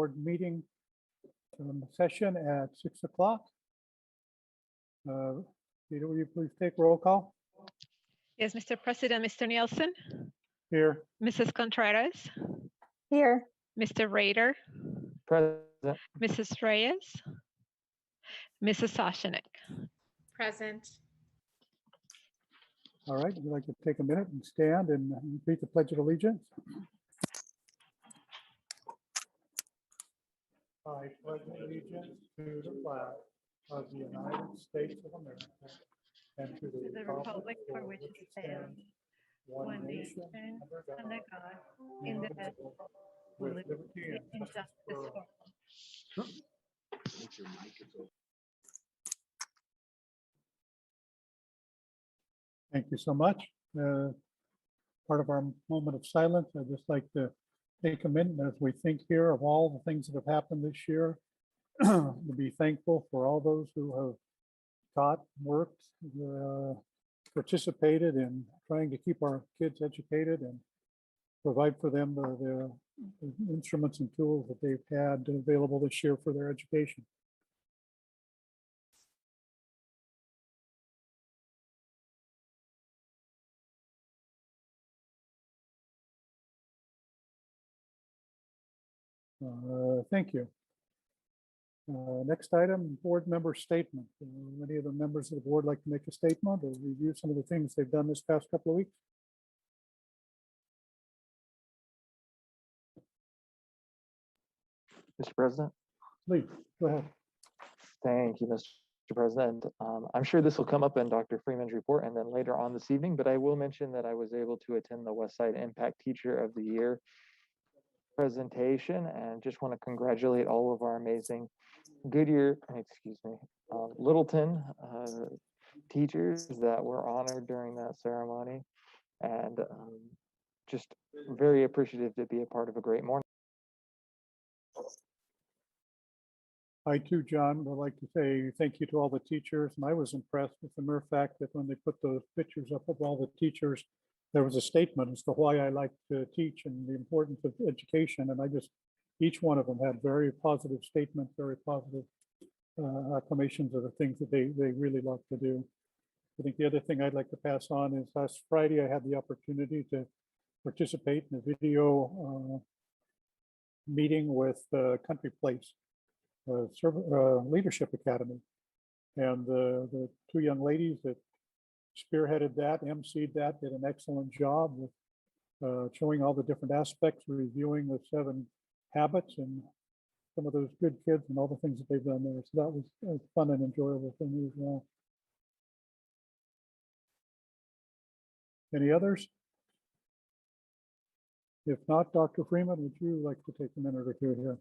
board meeting session at 6 o'clock. Peter, will you please take roll call? Yes, Mr. President, Mr. Nielsen, Here. Mrs. Contreras, Here. Mr. Rader, Present. Mrs. Reyes, Mrs. Soshanek. Present. All right, would you like to take a minute and stand and repeat the Pledge of Allegiance? I pledge allegiance to the flag of the United States of America and to the republic for which it stands, one nation, under God, indivisible, with liberty and justice for all. Thank you so much. Part of our moment of silence, I'd just like to take a minute as we think here of all the things that have happened this year, to be thankful for all those who have taught, worked, participated in trying to keep our kids educated and provide for them the instruments and tools that they've had available this year for their education. Thank you. Next item, board member statement. Any of the members of the board like to make a statement or review some of the things they've done this past couple of weeks? Mr. President. Please, go ahead. Thank you, Mr. President. I'm sure this will come up in Dr. Freeman's report and then later on this evening, but I will mention that I was able to attend the Westside Impact Teacher of the Year presentation and just want to congratulate all of our amazing Littleton teachers that were honored during that ceremony, and just very appreciative to be a part of a great morning. I too, John, would like to say thank you to all the teachers. And I was impressed with the mere fact that when they put those pictures up of all the teachers, there was a statement as to why I like to teach and the importance of education. And each one of them had very positive statements, very positive acclamations of the things that they really love to do. I think the other thing I'd like to pass on is last Friday, I had the opportunity to participate in a video meeting with Country Place Leadership Academy. And the two young ladies that spearheaded that, emceed that, did an excellent job with showing all the different aspects, reviewing the 7 habits and some of those good kids and all the things that they've done there. So that was a fun and enjoyable for me as well. Any others? If not, Dr. Freeman, would you like to take a minute or two here?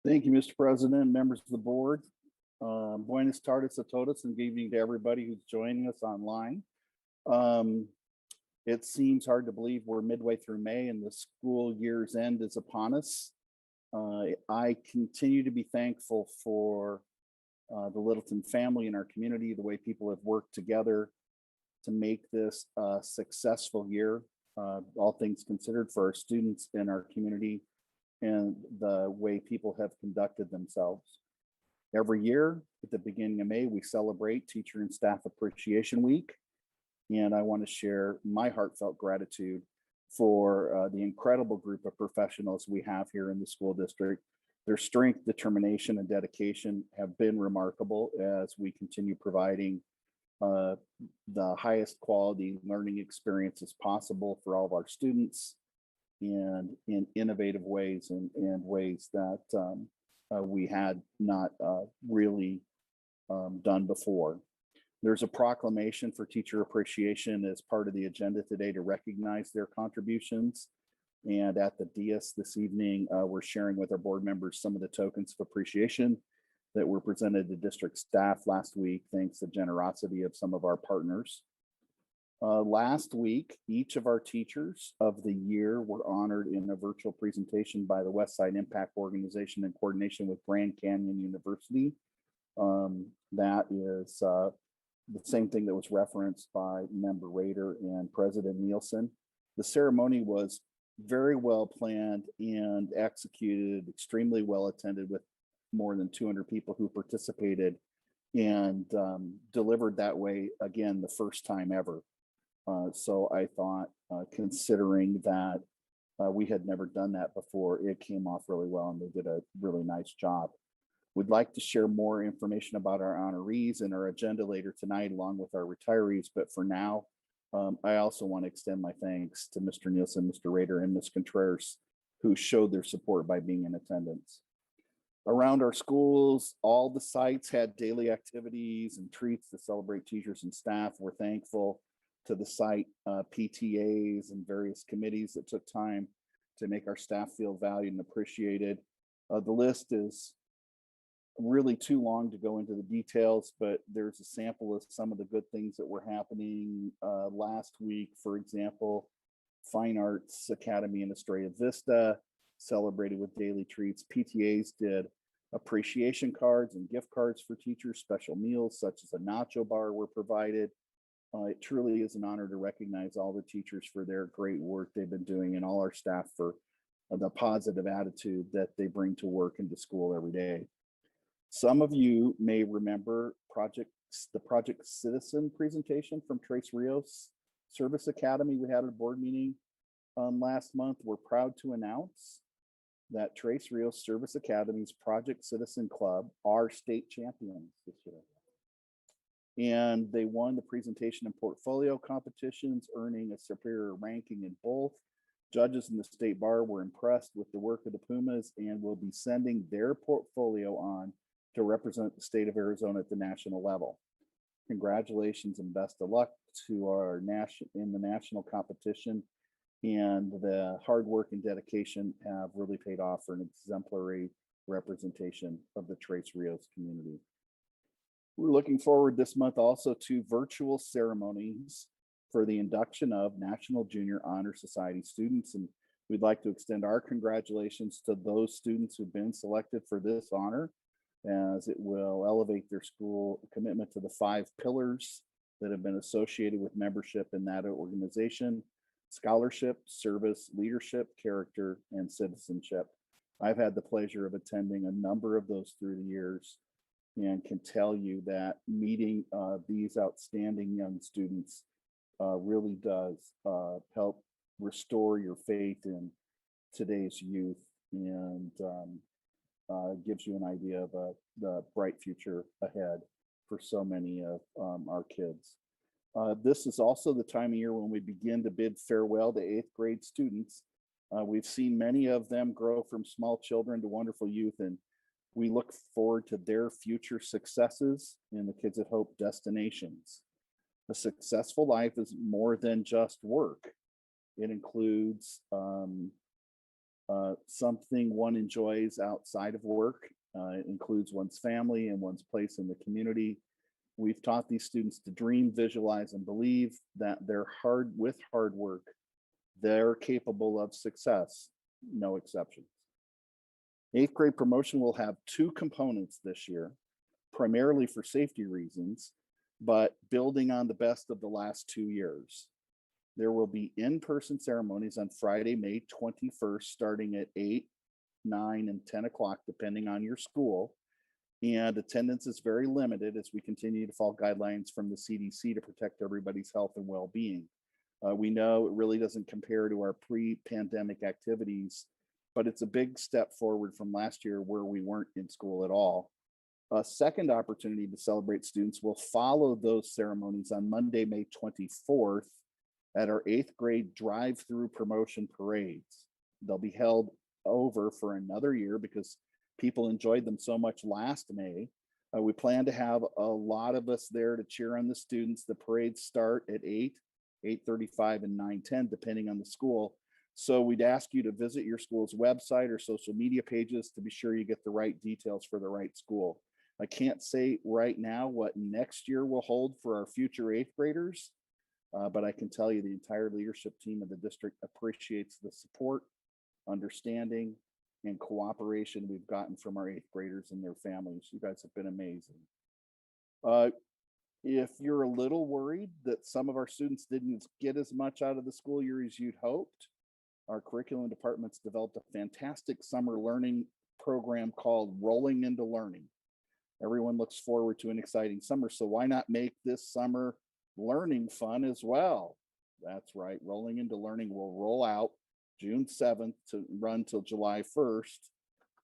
Thank you, Mr. President, members of the board. Buenas tardes a todos, and good evening to everybody who's joining us online. It seems hard to believe we're midway through May and the school year's end is upon us. I continue to be thankful for the Littleton family and our community, the way people have worked together to make this a successful year, all things considered, for our students in our community and the way people have conducted themselves. Every year at the beginning of May, we celebrate Teacher and Staff Appreciation Week. And I want to share my heartfelt gratitude for the incredible group of professionals we have here in the school district. Their strength, determination, and dedication have been remarkable as we continue providing the highest quality learning experiences possible for all of our students, and in innovative ways and ways that we had not really done before. There's a proclamation for teacher appreciation as part of the agenda today to recognize their contributions. And at the dais this evening, we're sharing with our board members some of the tokens of appreciation that were presented to district staff last week, thanks to the generosity of some of our partners. Last week, each of our teachers of the year were honored in a virtual presentation by the Westside Impact Organization in coordination with Grand Canyon University. That is the same thing that was referenced by Member Rader and President Nielsen. The ceremony was very well planned and executed, extremely well attended, with more than 200 people who participated, and delivered that way again the first time ever. So I thought, considering that we had never done that before, it came off really well, and they did a really nice job. We'd like to share more information about our honorees and our agenda later tonight, along with our retirees. But for now, I also want to extend my thanks to Mr. Nielsen, Mr. Rader, and Ms. Contreras, who showed their support by being in attendance. Around our schools, all the sites had daily activities and treats to celebrate teachers and staff. We're thankful to the site PTAs and various committees that took time to make our staff feel valued and appreciated. The list is really too long to go into the details, but there's a sample of some of the good things that were happening last week. For example, Fine Arts Academy in Estrella Vista celebrated with daily treats. PTAs did appreciation cards and gift cards for teachers. Special meals such as a nacho bar were provided. It truly is an honor to recognize all the teachers for their great work they've been doing, and all our staff for the positive attitude that they bring to work and to school every day. Some of you may remember the Project Citizen presentation from Trace Rios Service Academy. We had a board meeting last month. We're proud to announce that Trace Rios Service Academy's Project Citizen Club are state champions this year. And they won the presentation and portfolio competitions, earning a superior ranking in both. Judges in the state bar were impressed with the work of the Pumas and will be sending their portfolio on to represent the state of Arizona at the national level. Congratulations and best of luck to our in the national competition, and the hard work and dedication have really paid off for an exemplary representation of the Trace Rios community. We're looking forward this month also to virtual ceremonies for the induction of National Junior Honor Society students, and we'd like to extend our congratulations to those students who've been selected for this honor, as it will elevate their school commitment to the 5 pillars that have been associated with membership in that organization: scholarship, service, leadership, character, and citizenship. I've had the pleasure of attending a number of those through the years, and can tell you that meeting these outstanding young students really does help restore your faith in today's youth, and gives you an idea of the bright future ahead for so many of our kids. This is also the time of year when we begin to bid farewell to 8th grade students. We've seen many of them grow from small children to wonderful youth, and we look forward to their future successes in the Kids at Hope destinations. A successful life is more than just work. It includes something one enjoys outside of work. It includes one's family and one's place in the community. We've taught these students to dream, visualize, and believe that with hard work, they're capable of success, no exceptions. 8th grade promotion will have 2 components this year, primarily for safety reasons, but building on the best of the last 2 years. There will be in-person ceremonies on Friday, May 21st, starting at 8, 9, and 10 o'clock, depending on your school. And attendance is very limited as we continue to follow guidelines from the CDC to protect everybody's health and well-being. We know it really doesn't compare to our pre-pandemic activities, but it's a big step forward from last year where we weren't in school at all. A second opportunity to celebrate students will follow those ceremonies on Monday, May 24th at our 8th grade drive-through promotion parades. They'll be held over for another year because people enjoyed them so much last May. We plan to have a lot of us there to cheer on the students. The parades start at 8, 8:35, and 9:10, depending on the school. So we'd ask you to visit your school's website or social media pages to be sure you get the right details for the right school. I can't say right now what next year will hold for our future 8th graders, but I can tell you the entire leadership team of the district appreciates the support, understanding, and cooperation we've gotten from our 8th graders and their families. You guys have been amazing. If you're a little worried that some of our students didn't get as much out of the school year as you'd hoped, our curriculum department's developed a fantastic summer learning program called Rolling into Learning. Everyone looks forward to an exciting summer, so why not make this summer learning fun as well? That's right, Rolling into Learning will roll out June 7th to run till July 1st,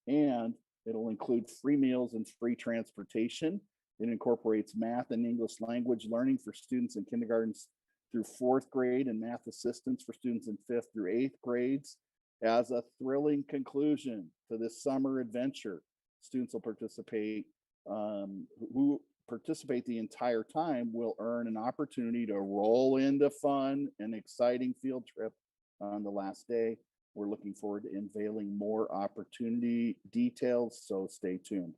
and it'll include free meals and free transportation. It incorporates math and English language learning for students in kindergartens through 4th grade and math assistance for students in 5th through 8th grades. As a thrilling conclusion to this summer adventure, students will participate, who participate the entire time will earn an opportunity to roll into fun and exciting field trip on the last day. We're looking forward to unveiling more opportunity details, so stay tuned.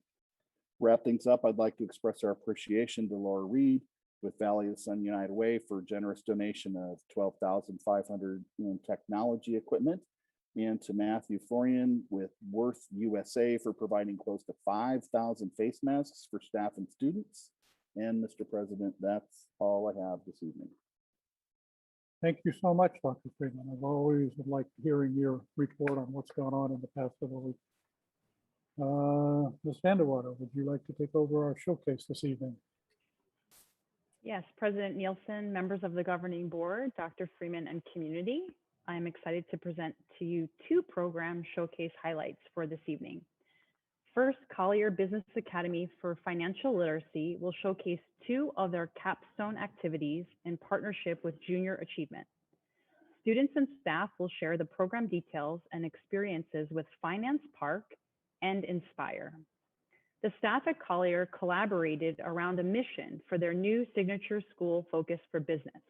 Wrap things up, I'd like to express our appreciation to Laura Reed with Valley of the Sun United Way for a generous donation of $12,500 in technology equipment, and to Matthew Florian with Worth USA for providing close to 5,000 face masks for staff and students. And Mr. President, that's all I have this evening. Thank you so much, Dr. Freeman. I've always liked hearing your report on what's gone on in the past several weeks. Ms. Vanderwater, would you like to take over our showcase this evening? Yes, President Nielsen, members of the governing board, Dr. Freeman, and community. I am excited to present to you 2 program showcase highlights for this evening. First, Collier Business Academy for Financial Literacy will showcase 2 of their capstone activities in partnership with Junior Achievement. Students and staff will share the program details and experiences with Finance Park and Inspire. The staff at Collier collaborated around a mission for their new signature school focus for business.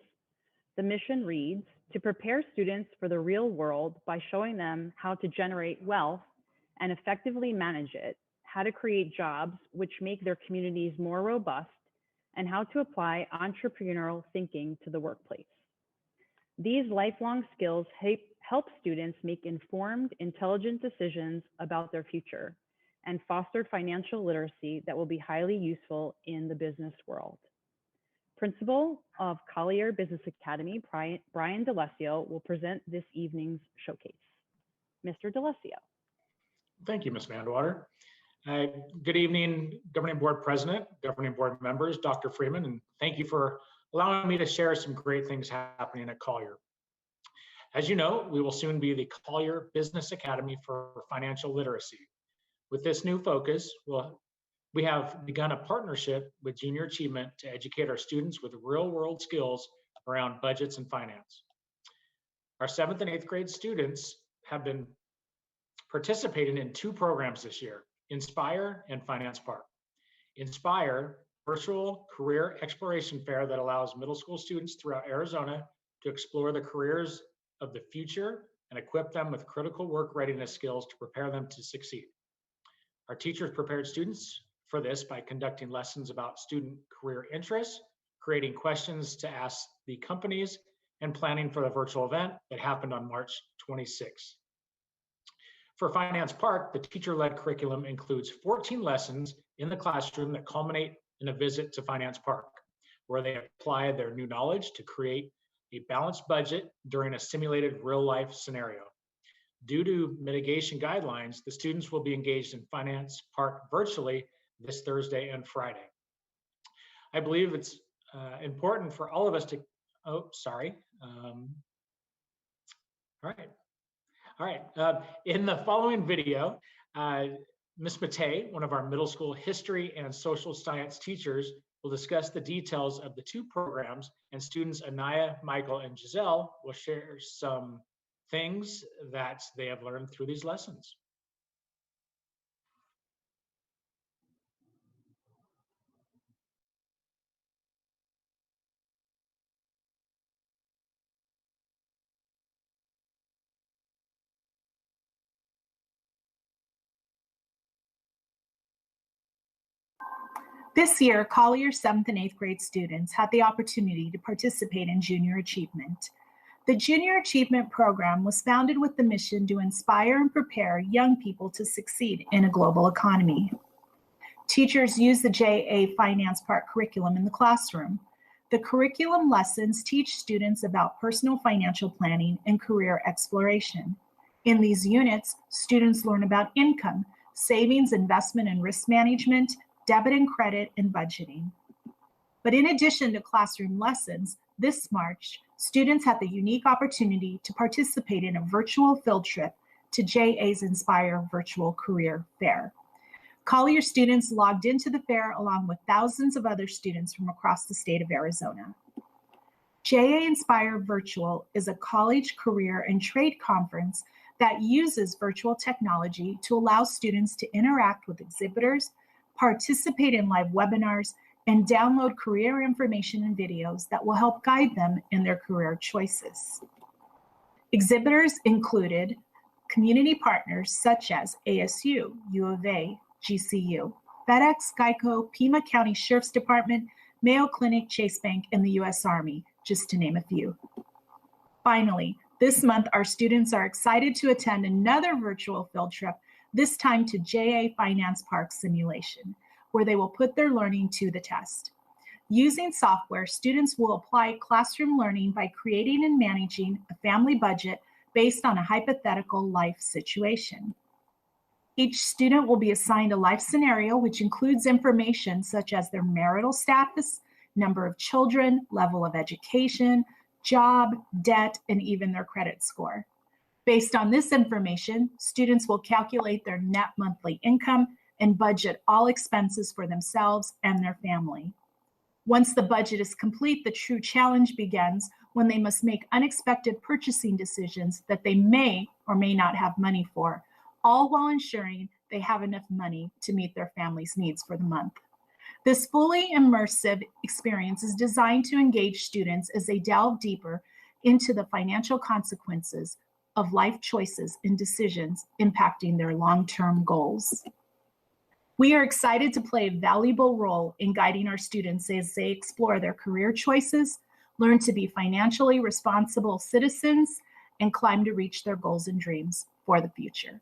The mission reads, to prepare students for the real world by showing them how to generate wealth and effectively manage it, how to create jobs which make their communities more robust, and how to apply entrepreneurial thinking to the workplace. These lifelong skills help students make informed, intelligent decisions about their future and foster financial literacy that will be highly useful in the business world. Principal of Collier Business Academy, Brian DeLessio, will present this evening's showcase. Mr. DeLessio. Thank you, Ms. Vanderwater. Good evening, Governing Board President, Governing Board members, Dr. Freeman, and thank you for allowing me to share some great things happening at Collier. As you know, we will soon be the Collier Business Academy for Financial Literacy. With this new focus, we have begun a partnership with Junior Achievement to educate our students with real-world skills around budgets and finance. Our 7th and 8th grade students have been participating in 2 programs this year, Inspire and Finance Park. Inspire, virtual career exploration fair that allows middle school students throughout Arizona to explore the careers of the future and equip them with critical work readiness skills to prepare them to succeed. Our teachers prepared students for this by conducting lessons about student career interests, creating questions to ask the companies, and planning for the virtual event that happened on March 26th. For Finance Park, the teacher-led curriculum includes 14 lessons in the classroom that culminate in a visit to Finance Park, where they apply their new knowledge to create a balanced budget during a simulated real-life scenario. Due to mitigation guidelines, the students will be engaged in Finance Park virtually this Thursday and Friday. I believe it's important for all of us to, all right. In the following video, Ms. Matei, one of our middle school history and social science teachers, will discuss the details of the 2 programs, and students Anaya, Michael, and Giselle will share some things that they have learned through these lessons. This year, Collier 7th and 8th grade students had the opportunity to participate in Junior Achievement. The Junior Achievement program was founded with the mission to inspire and prepare young people to succeed in a global economy. Teachers use the JA Finance Part curriculum in the classroom. The curriculum lessons teach students about personal financial planning and career exploration. In these units, students learn about income, savings, investment and risk management, debit and credit, and budgeting. But in addition to classroom lessons, this March, students had the unique opportunity to participate in a virtual field trip to JA's Inspire Virtual Career Fair. Collier students logged into the fair along with thousands of other students from across the state of Arizona. JA Inspire Virtual is a college, career, and trade conference that uses virtual technology to allow students to interact with exhibitors, participate in live webinars, and download career information and videos that will help guide them in their career choices. Exhibitors included community partners such as ASU, U of A, GCU, FedEx, Geico, Pima County Sheriff's Department, Mayo Clinic, Chase Bank, and the U.S. Army, just to name a few. Finally, this month, our students are excited to attend another virtual field trip, this time to JA Finance Park Simulation, where they will put their learning to the test. Using software, students will apply classroom learning by creating and managing a family budget based on a hypothetical life situation. Each student will be assigned a life scenario, which includes information such as their marital status, number of children, level of education, job, debt, and even their credit score. Based on this information, students will calculate their net monthly income and budget all expenses for themselves and their family. Once the budget is complete, the true challenge begins when they must make unexpected purchasing decisions that they may or may not have money for, all while ensuring they have enough money to meet their family's needs for the month. This fully immersive experience is designed to engage students as they delve deeper into the financial consequences of life choices and decisions impacting their long-term goals. We are excited to play a valuable role in guiding our students as they explore their career choices, learn to be financially responsible citizens, and climb to reach their goals and dreams for the future.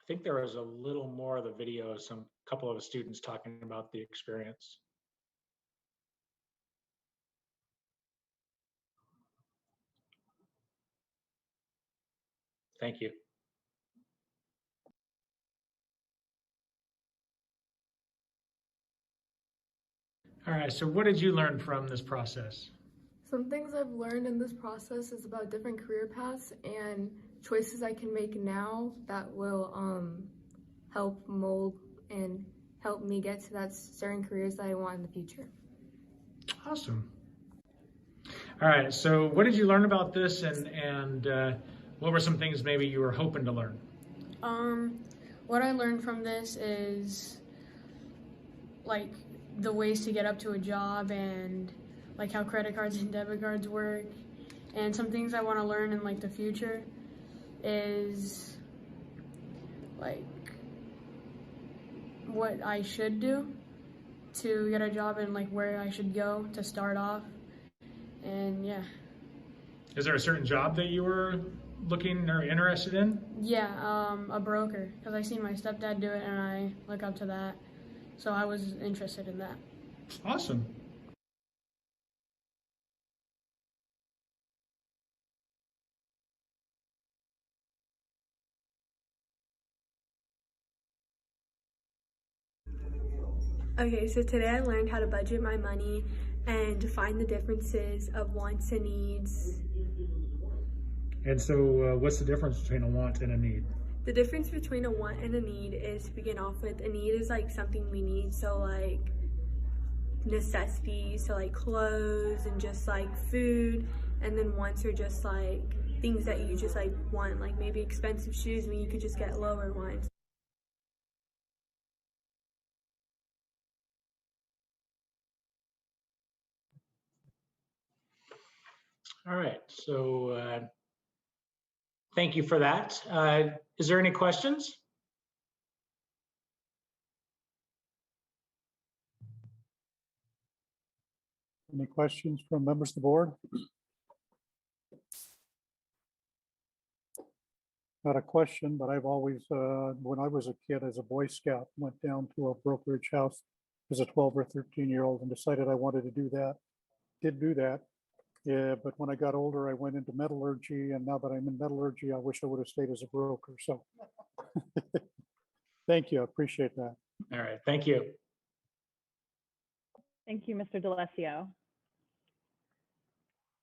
I think there was a little more of the video of some couple of students talking about the experience. Thank you. All right, so what did you learn from this process? Some things I've learned in this process is about different career paths and choices I can make now that will help mold and help me get to that certain careers that I want in the future. Awesome. All right, so what did you learn about this, and what were some things maybe you were hoping to learn? What I learned from this is like the ways to get up to a job and like how credit cards and debit cards work, and some things I want to learn in like the future is like what I should do to get a job and like where I should go to start off. And yeah. Is there a certain job that you were looking or interested in? Yeah, a broker, because I seen my stepdad do it and I look up to that. So I was interested in that. Awesome. Okay, so today I learned how to budget my money and define the differences of wants and needs. And so what's the difference between a want and a need? The difference between a want and a need is, to begin off with, a need is like something we need, so like necessities, so like clothes and just like food, and then wants are just like things that you just like want, like maybe expensive shoes when you could just get lower ones. All right, so thank you for that. Is there any questions? Any questions from members of the board? Not a question, but I've always, when I was a kid as a Boy Scout, went down to a brokerage house as a 12 or 13-year-old and decided I wanted to do that. Did do that. Yeah, but when I got older, I went into metallurgy, and now that I'm in metallurgy, I wish I would have stayed as a broker. So thank you. I appreciate that. All right, thank you. Thank you, Mr. DeLacio.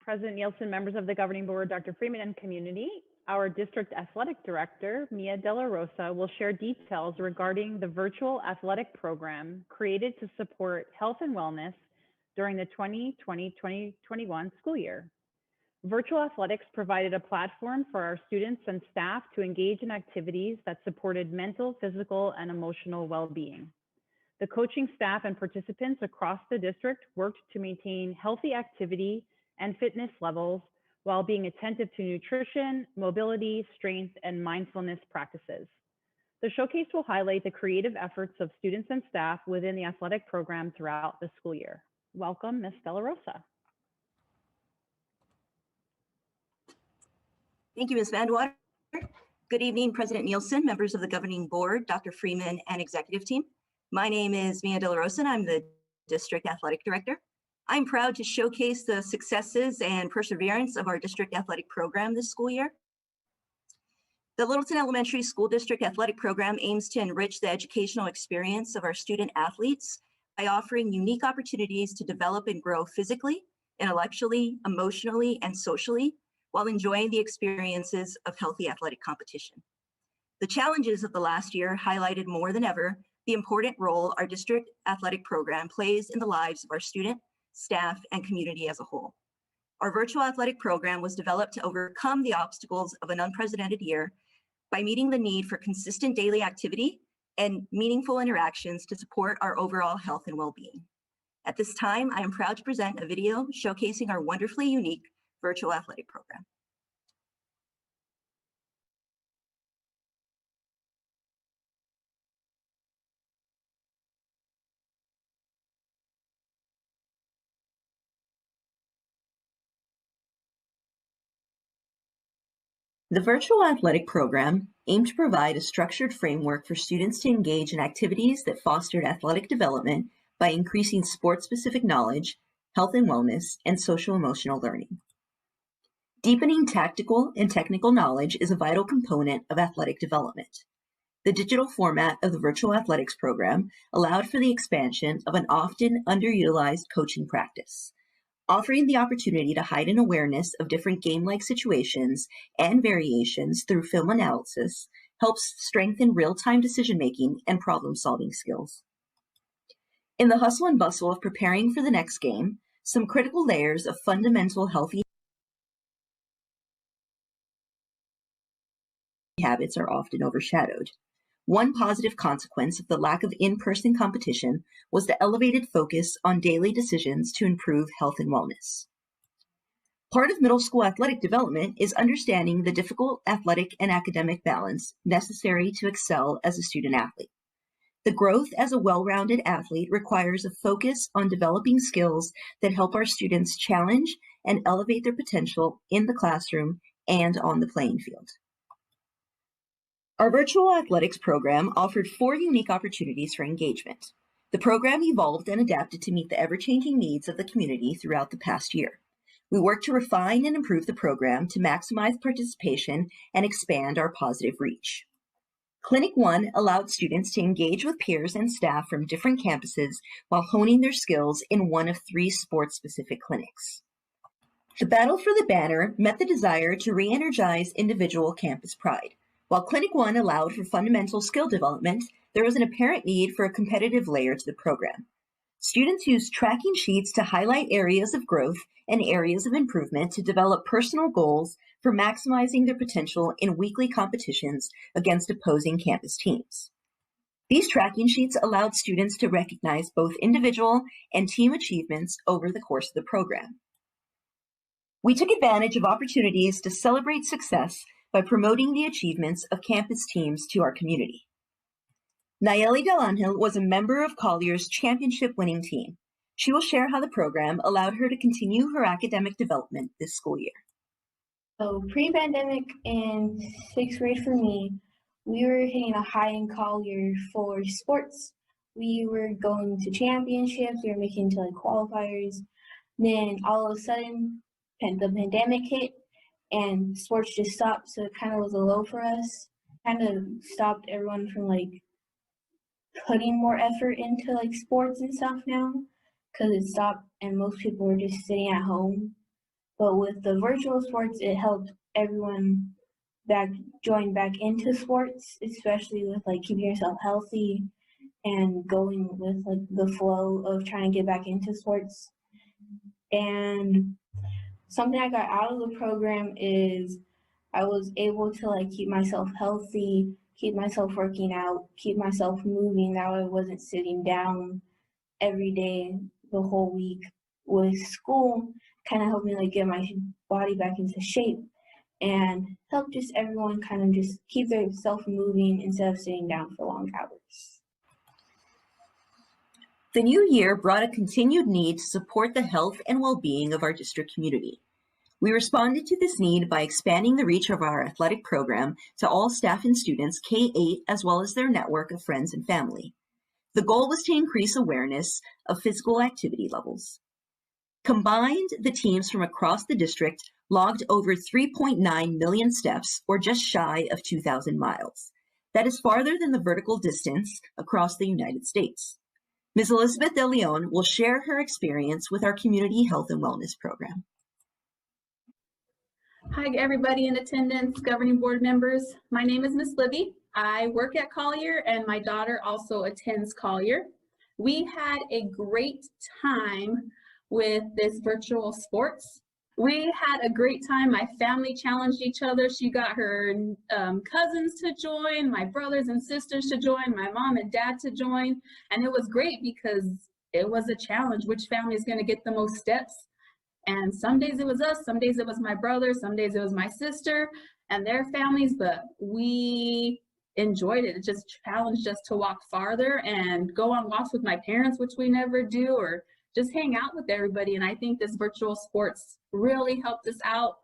President Nielsen, members of the governing board, Dr. Freeman, and community, our district athletic director, Mia De La Rosa, will share details regarding the virtual athletic program created to support health and wellness during the 2020-2021 school year. Virtual athletics provided a platform for our students and staff to engage in activities that supported mental, physical, and emotional well-being. The coaching staff and participants across the district worked to maintain healthy activity and fitness levels while being attentive to nutrition, mobility, strength, and mindfulness practices. The showcase will highlight the creative efforts of students and staff within the athletic program throughout the school year. Welcome, Ms. De La Rosa. Thank you, Ms. Vandewater. Good evening, President Nielsen, members of the governing board, Dr. Freeman, and executive team. My name is Mia De La Rosa, and I'm the district athletic director. I'm proud to showcase the successes and perseverance of our district athletic program this school year. The Littleton Elementary School District Athletic Program aims to enrich the educational experience of our student athletes by offering unique opportunities to develop and grow physically, intellectually, emotionally, and socially, while enjoying the experiences of healthy athletic competition. The challenges of the last year highlighted more than ever the important role our district athletic program plays in the lives of our student, staff, and community as a whole. Our virtual athletic program was developed to overcome the obstacles of an unprecedented year by meeting the need for consistent daily activity and meaningful interactions to support our overall health and well-being. At this time, I am proud to present a video showcasing our wonderfully unique virtual athletic program. The virtual athletic program aimed to provide a structured framework for students to engage in activities that fostered athletic development by increasing sport-specific knowledge, health and wellness, and social-emotional learning. Deepening tactical and technical knowledge is a vital component of athletic development. The digital format of the virtual athletics program allowed for the expansion of an often underutilized coaching practice, offering the opportunity to heighten awareness of different game-like situations and variations through film analysis helps strengthen real-time decision-making and problem-solving skills. In the hustle and bustle of preparing for the next game, some critical layers of fundamental healthy habits are often overshadowed. One positive consequence of the lack of in-person competition was the elevated focus on daily decisions to improve health and wellness. Part of middle school athletic development is understanding the difficult athletic and academic balance necessary to excel as a student athlete. The growth as a well-rounded athlete requires a focus on developing skills that help our students challenge and elevate their potential in the classroom and on the playing field. Our virtual athletics program offered 4 unique opportunities for engagement. The program evolved and adapted to meet the ever-changing needs of the community throughout the past year. We worked to refine and improve the program to maximize participation and expand our positive reach. Clinic 1 allowed students to engage with peers and staff from different campuses while honing their skills in one of 3 sports-specific clinics. The battle for the banner met the desire to re-energize individual campus pride. While Clinic 1 allowed for fundamental skill development, there was an apparent need for a competitive layer to the program. Students used tracking sheets to highlight areas of growth and areas of improvement to develop personal goals for maximizing their potential in weekly competitions against opposing campus teams. These tracking sheets allowed students to recognize both individual and team achievements over the course of the program. We took advantage of opportunities to celebrate success by promoting the achievements of campus teams to our community. Nayeli Del Angel was a member of Collier's championship winning team. She will share how the program allowed her to continue her academic development this school year. So pre-pandemic in 6th grade for me, we were hitting a high in Collier for sports. We were going to championships, we were making to like qualifiers. Then all of a sudden, the pandemic hit and sports just stopped. So it kind of was a low for us. Kind of stopped everyone from like putting more effort into like sports and stuff now because it stopped and most people were just sitting at home. But with the virtual sports, it helped everyone join back into sports, especially with like keeping yourself healthy and going with like the flow of trying to get back into sports. And something I got out of the program is I was able to like keep myself healthy, keep myself working out, keep myself moving. That way I wasn't sitting down every day the whole week. With school, kind of helped me like get my body back into shape and help just everyone kind of just keep themselves moving instead of sitting down for long hours. The new year brought a continued need to support the health and well-being of our district community. We responded to this need by expanding the reach of our athletic program to all staff and students K-8 as well as their network of friends and family. The goal was to increase awareness of physical activity levels. Combined, the teams from across the district logged over 3.9 million steps, or just shy of 2,000 miles. That is farther than the vertical distance across the United States. Ms. Elizabeth De Leon will share her experience with our Community Health and Wellness Program. Hi, everybody in attendance, governing board members. My name is Miss Libby. I work at Collier and my daughter also attends Collier. We had a great time with this virtual sports. We had a great time. My family challenged each other. She got her cousins to join, my brothers and sisters to join, my mom and dad to join. And it was great because it was a challenge. Which family is going to get the most steps? And some days it was us, some days it was my brother, some days it was my sister and their families, but we enjoyed it. It just challenged us to walk farther and go on walks with my parents, which we never do, or just hang out with everybody. And I think this virtual sports really helped us out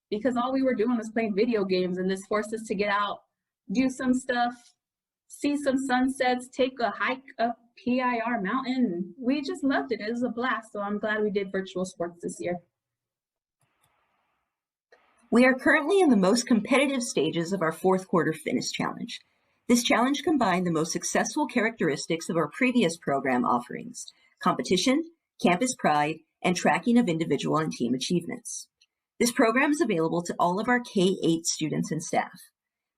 because all we were doing was playing video games, and this forced us to get out, do some stuff, see some sunsets, take a hike up PIR mountain. We just loved it. It was a blast. So I'm glad we did virtual sports this year. We are currently in the most competitive stages of our fourth quarter fitness challenge. This challenge combined the most successful characteristics of our previous program offerings: competition, campus pride, and tracking of individual and team achievements. This program is available to all of our K-8 students and staff.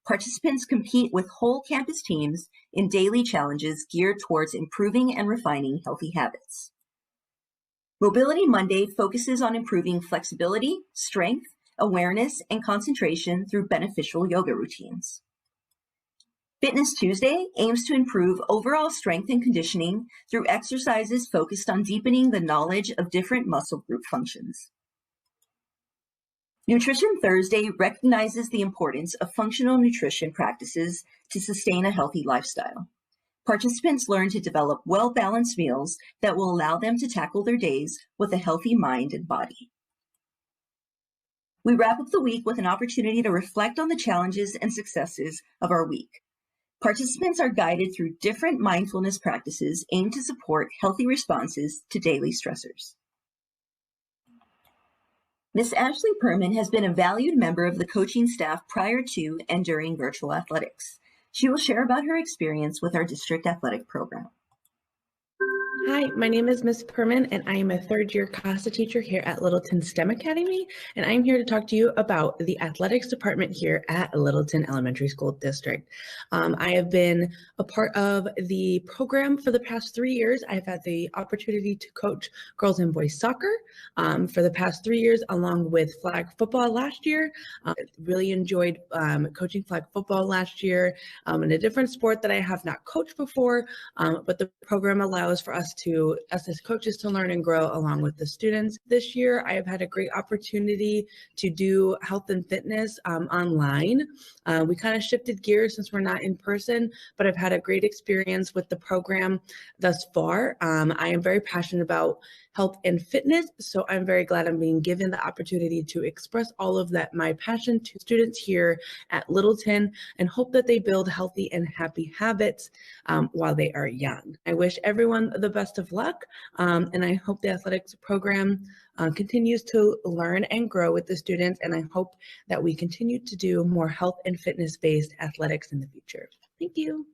Participants compete with whole campus teams in daily challenges geared towards improving and refining healthy habits. Mobility Monday focuses on improving flexibility, strength, awareness, and concentration through beneficial yoga routines. Fitness Tuesday aims to improve overall strength and conditioning through exercises focused on deepening the knowledge of different muscle group functions. Nutrition Thursday recognizes the importance of functional nutrition practices to sustain a healthy lifestyle. Participants learn to develop well-balanced meals that will allow them to tackle their days with a healthy mind and body. We wrap up the week with an opportunity to reflect on the challenges and successes of our week. Participants are guided through different mindfulness practices aimed to support healthy responses to daily stressors. Ms. Ashley Perman has been a valued member of the coaching staff prior to and during virtual athletics. She will share about her experience with our district athletic program. Hi, my name is Ms. Perman, and I am a third-year CASA teacher here at Littleton STEM Academy, and I'm here to talk to you about the athletics department here at Littleton Elementary School District. I have been a part of the program for the past 3 years. I've had the opportunity to coach girls and boys soccer for the past 3 years, along with flag football last year. Really enjoyed coaching flag football last year in a different sport that I have not coached before, but the program allows for us us as coaches to learn and grow along with the students. This year, I have had a great opportunity to do health and fitness online. We kind of shifted gears since we're not in person, but I've had a great experience with the program thus far. I am very passionate about health and fitness, so I'm very glad I'm being given the opportunity to express all of that, my passion, to students here at Littleton, and hope that they build healthy and happy habits while they are young. I wish everyone the best of luck, and I hope the athletics program continues to learn and grow with the students, and I hope that we continue to do more health and fitness-based athletics in the future. Thank you.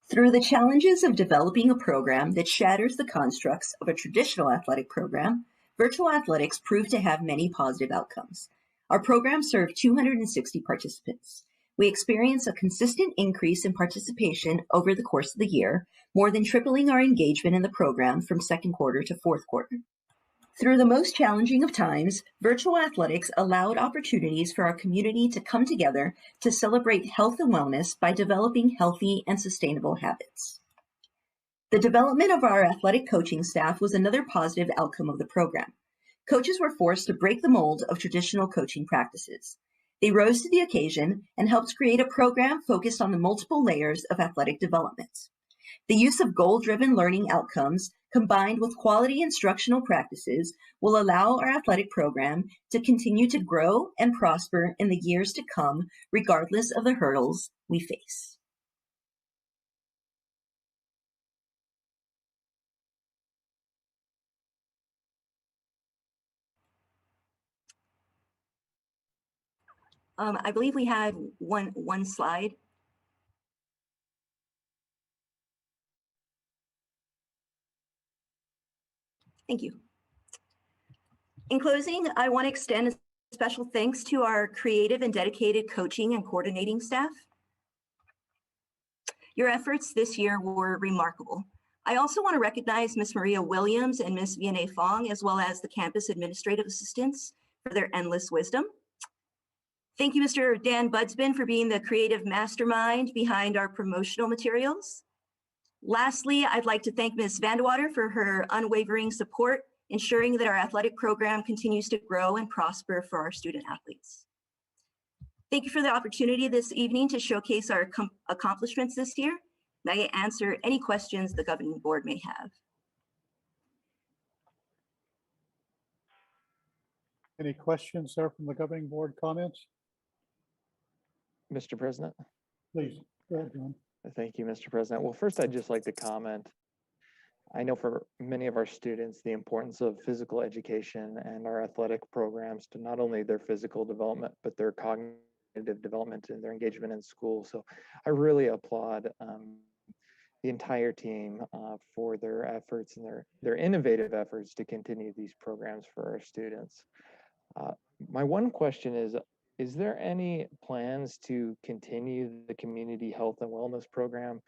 Through the challenges of developing a program that shatters the constructs of a traditional athletic program, virtual athletics proved to have many positive outcomes. Our program served 260 participants. We experienced a consistent increase in participation over the course of the year, more than tripling our engagement in the program from second quarter to fourth quarter. Through the most challenging of times, virtual athletics allowed opportunities for our community to come together to celebrate health and wellness by developing healthy and sustainable habits. The development of our athletic coaching staff was another positive outcome of the program. Coaches were forced to break the mold of traditional coaching practices. They rose to the occasion and helped create a program focused on the multiple layers of athletic development. The use of goal-driven learning outcomes combined with quality instructional practices will allow our athletic program to continue to grow and prosper in the years to come, regardless of the hurdles we face. I believe we had one slide. Thank you. In closing, I want to extend a special thanks to our creative and dedicated coaching and coordinating staff. Your efforts this year were remarkable. I also want to recognize Ms. Maria Williams and Ms. Vianney Fong, as well as the campus administrative assistants, for their endless wisdom. Thank you, Mr. Dan Budsman, for being the creative mastermind behind our promotional materials. Lastly, I'd like to thank Ms. Vandewater for her unwavering support, ensuring that our athletic program continues to grow and prosper for our student athletes. Thank you for the opportunity this evening to showcase our accomplishments this year. May I answer any questions the governing board may have? Any questions there from the governing board comments? Mr. President. Please, go ahead, John. Thank you, Mr. President. Well, first, I'd just like to comment. I know for many of our students, the importance of physical education and our athletic programs to not only their physical development, but their cognitive development and their engagement in school. So I really applaud the entire team for their efforts and their innovative efforts to continue these programs for our students. My one question is there any plans to continue the community health and wellness program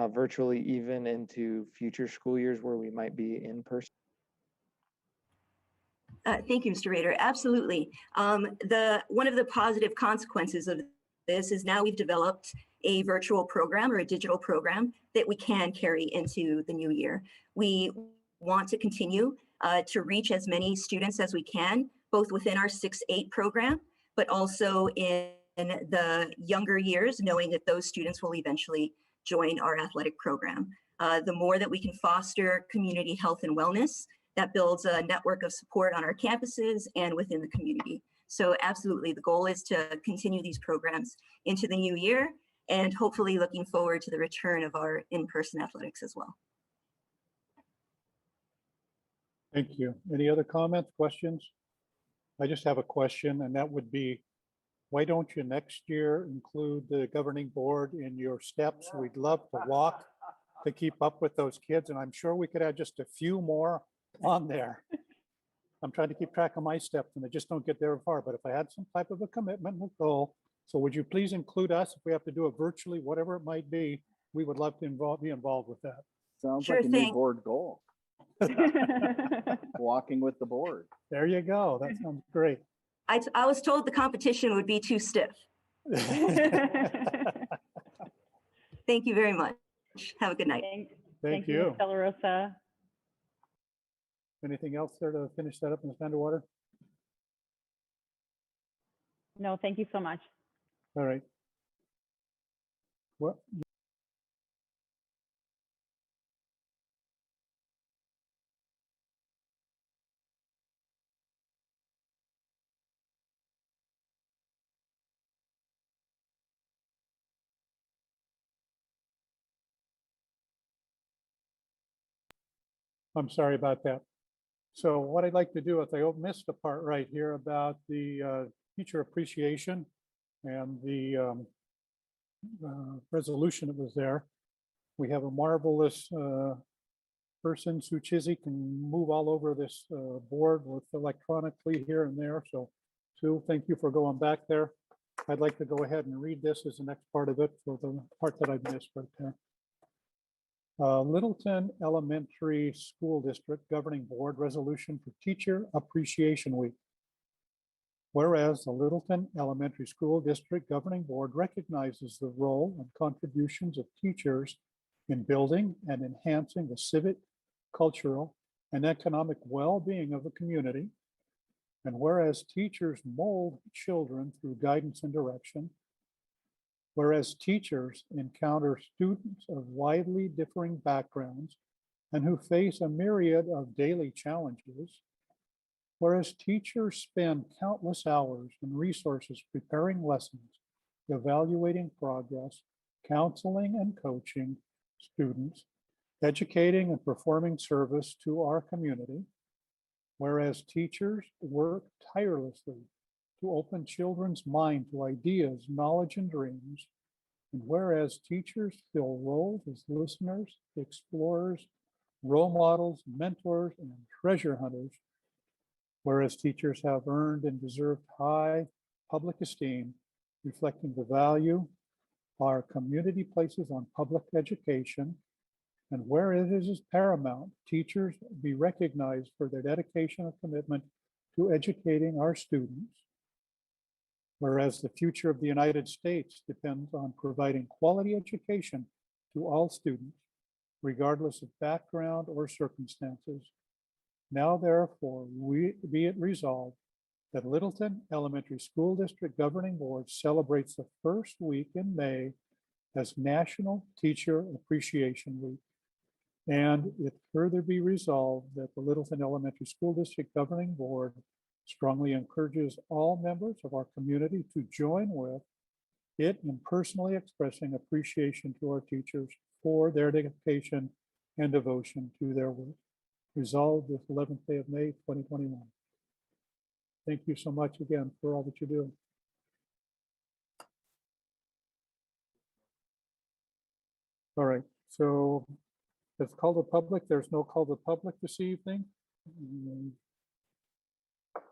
virtually even into future school years where we might be in person? Thank you, Mr. Rader. Absolutely. One of the positive consequences of this is now we've developed a virtual program or a digital program that we can carry into the new year. We want to continue to reach as many students as we can, both within our 6-8 program, but also in the younger years, knowing that those students will eventually join our athletic program. The more that we can foster community health and wellness, that builds a network of support on our campuses and within the community. So absolutely, the goal is to continue these programs into the new year and hopefully looking forward to the return of our in-person athletics as well. Thank you. Any other comments, questions? I just have a question, and that would be, why don't you next year include the governing board in your steps? We'd love to walk to keep up with those kids, and I'm sure we could add just a few more on there. I'm trying to keep track of my steps, and I just don't get there far, but if I had some type of a commitment and a goal, so would you please include us if we have to do it virtually, whatever it might be, we would love to be involved with that. Sounds Sure like a thing. new board goal. Walking with the board. There you go. That sounds great. I was told the competition would be too stiff. Thank you very much. Have a good night. Thank Ms. you. Delarosa. Anything else there to finish that up, Ms. Vanderwater? No, thank you so much. All right. Well, I'm sorry about that. So what I'd like to do is I missed the part right here about the teacher appreciation and the resolution that was there. We have a marvelous person, Sue Chizzy, can move all over this board with electronically here and there. So Sue, thank you for going back there. I'd like to go ahead and read this as the next part of it for the part that I missed right there. Littleton Elementary School District Governing Board Resolution for Teacher Appreciation Week. Whereas the Littleton Elementary School District Governing Board recognizes the role and contributions of teachers in building and enhancing the civic, cultural, and economic well-being of the community. And whereas teachers mold children through guidance and direction, whereas teachers encounter students of widely differing backgrounds and who face a myriad of daily challenges, whereas teachers spend countless hours and resources preparing lessons, evaluating progress, counseling and coaching students, educating and performing service to our community, whereas teachers work tirelessly to open children's mind to ideas, knowledge, and dreams, and whereas teachers fill roles as listeners, explorers, role models, mentors, and treasure hunters, whereas teachers have earned and deserved high public esteem, reflecting the value our community places on public education, and where it is paramount, teachers be recognized for their dedication and commitment to educating our students. Whereas the future of the United States depends on providing quality education to all students, regardless of background or circumstances. Now, therefore, be it resolved that Littleton Elementary School District Governing Board celebrates the first week in May as National Teacher Appreciation Week. And it further be resolved that the Littleton Elementary School District Governing Board strongly encourages all members of our community to join with it in personally expressing appreciation to our teachers for their dedication and devotion to their work. Resolved this 11th day of May, 2021. Thank you so much again for all that you do. All right, so it's called the public. There's no call to public this evening.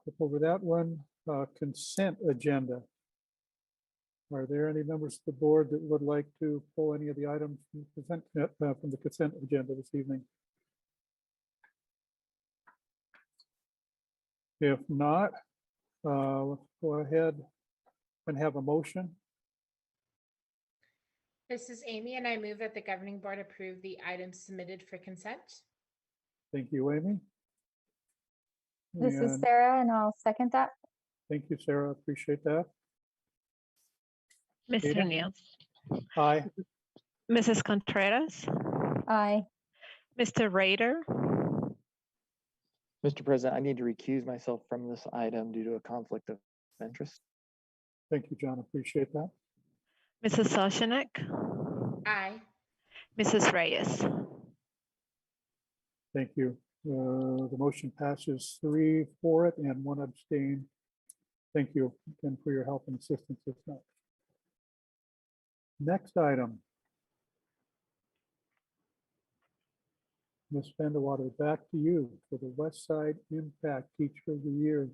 Flip over that one, consent agenda. Are there any members of the board that would like to pull any of the items from the consent agenda this evening? If not, let's go ahead and have a motion. This is Amy, and I move that the governing board approve the items submitted for consent. Thank you, Amy. This is And Sarah, and I'll second that. thank you, Sarah. Appreciate that. Mr. Ada? Niels, Aye. Mrs. Contreras, Aye. Mr. Rader, Mr. President, I need to recuse myself from this item due to a conflict of interest. Thank you, John. Appreciate that. Mrs. Soshanek, Aye. Mrs. Reyes. Thank you. The motion passes 3 for it and 1 abstain. Thank you again for your help and assistance with that. Next item. Ms. Vanderwater, back to you for the West Side Impact Teacher of the Year.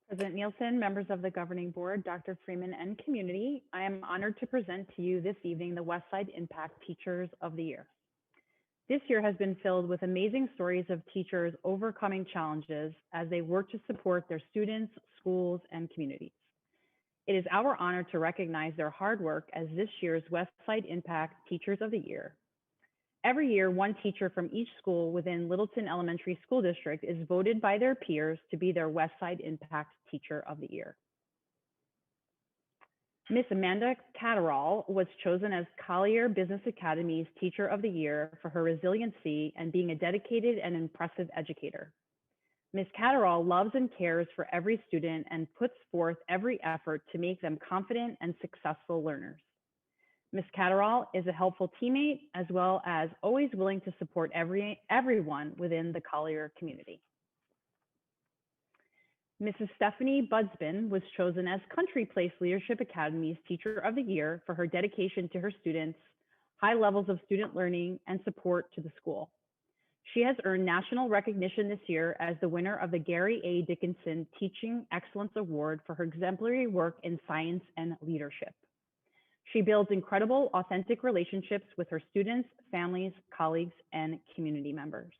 President Nielsen, members of the governing board, Dr. Freeman, and community, I am honored to present to you this evening the West Side Impact Teachers of the Year. This year has been filled with amazing stories of teachers overcoming challenges as they work to support their students, schools, and communities. It is our honor to recognize their hard work as this year's Westside Impact Teachers of the Year. Every year, one teacher from each school within Littleton Elementary School District is voted by their peers to be their Westside Impact Teacher of the Year. Miss Amanda Catterall was chosen as Collier Business Academy's Teacher of the Year for her resiliency and being a dedicated and impressive educator. Ms. Catterall loves and cares for every student and puts forth every effort to make them confident and successful learners. Ms. Catterall is a helpful teammate as well as always willing to support everyone within the Collier community. Mrs. Stephanie Budsbin was chosen as Country Place Leadership Academy's Teacher of the Year for her dedication to her students, high levels of student learning, and support to the school. She has earned national recognition this year as the winner of the Gary A. Dickinson Teaching Excellence Award for her exemplary work in science and leadership. She builds incredible, authentic relationships with her students, families, colleagues, and community members.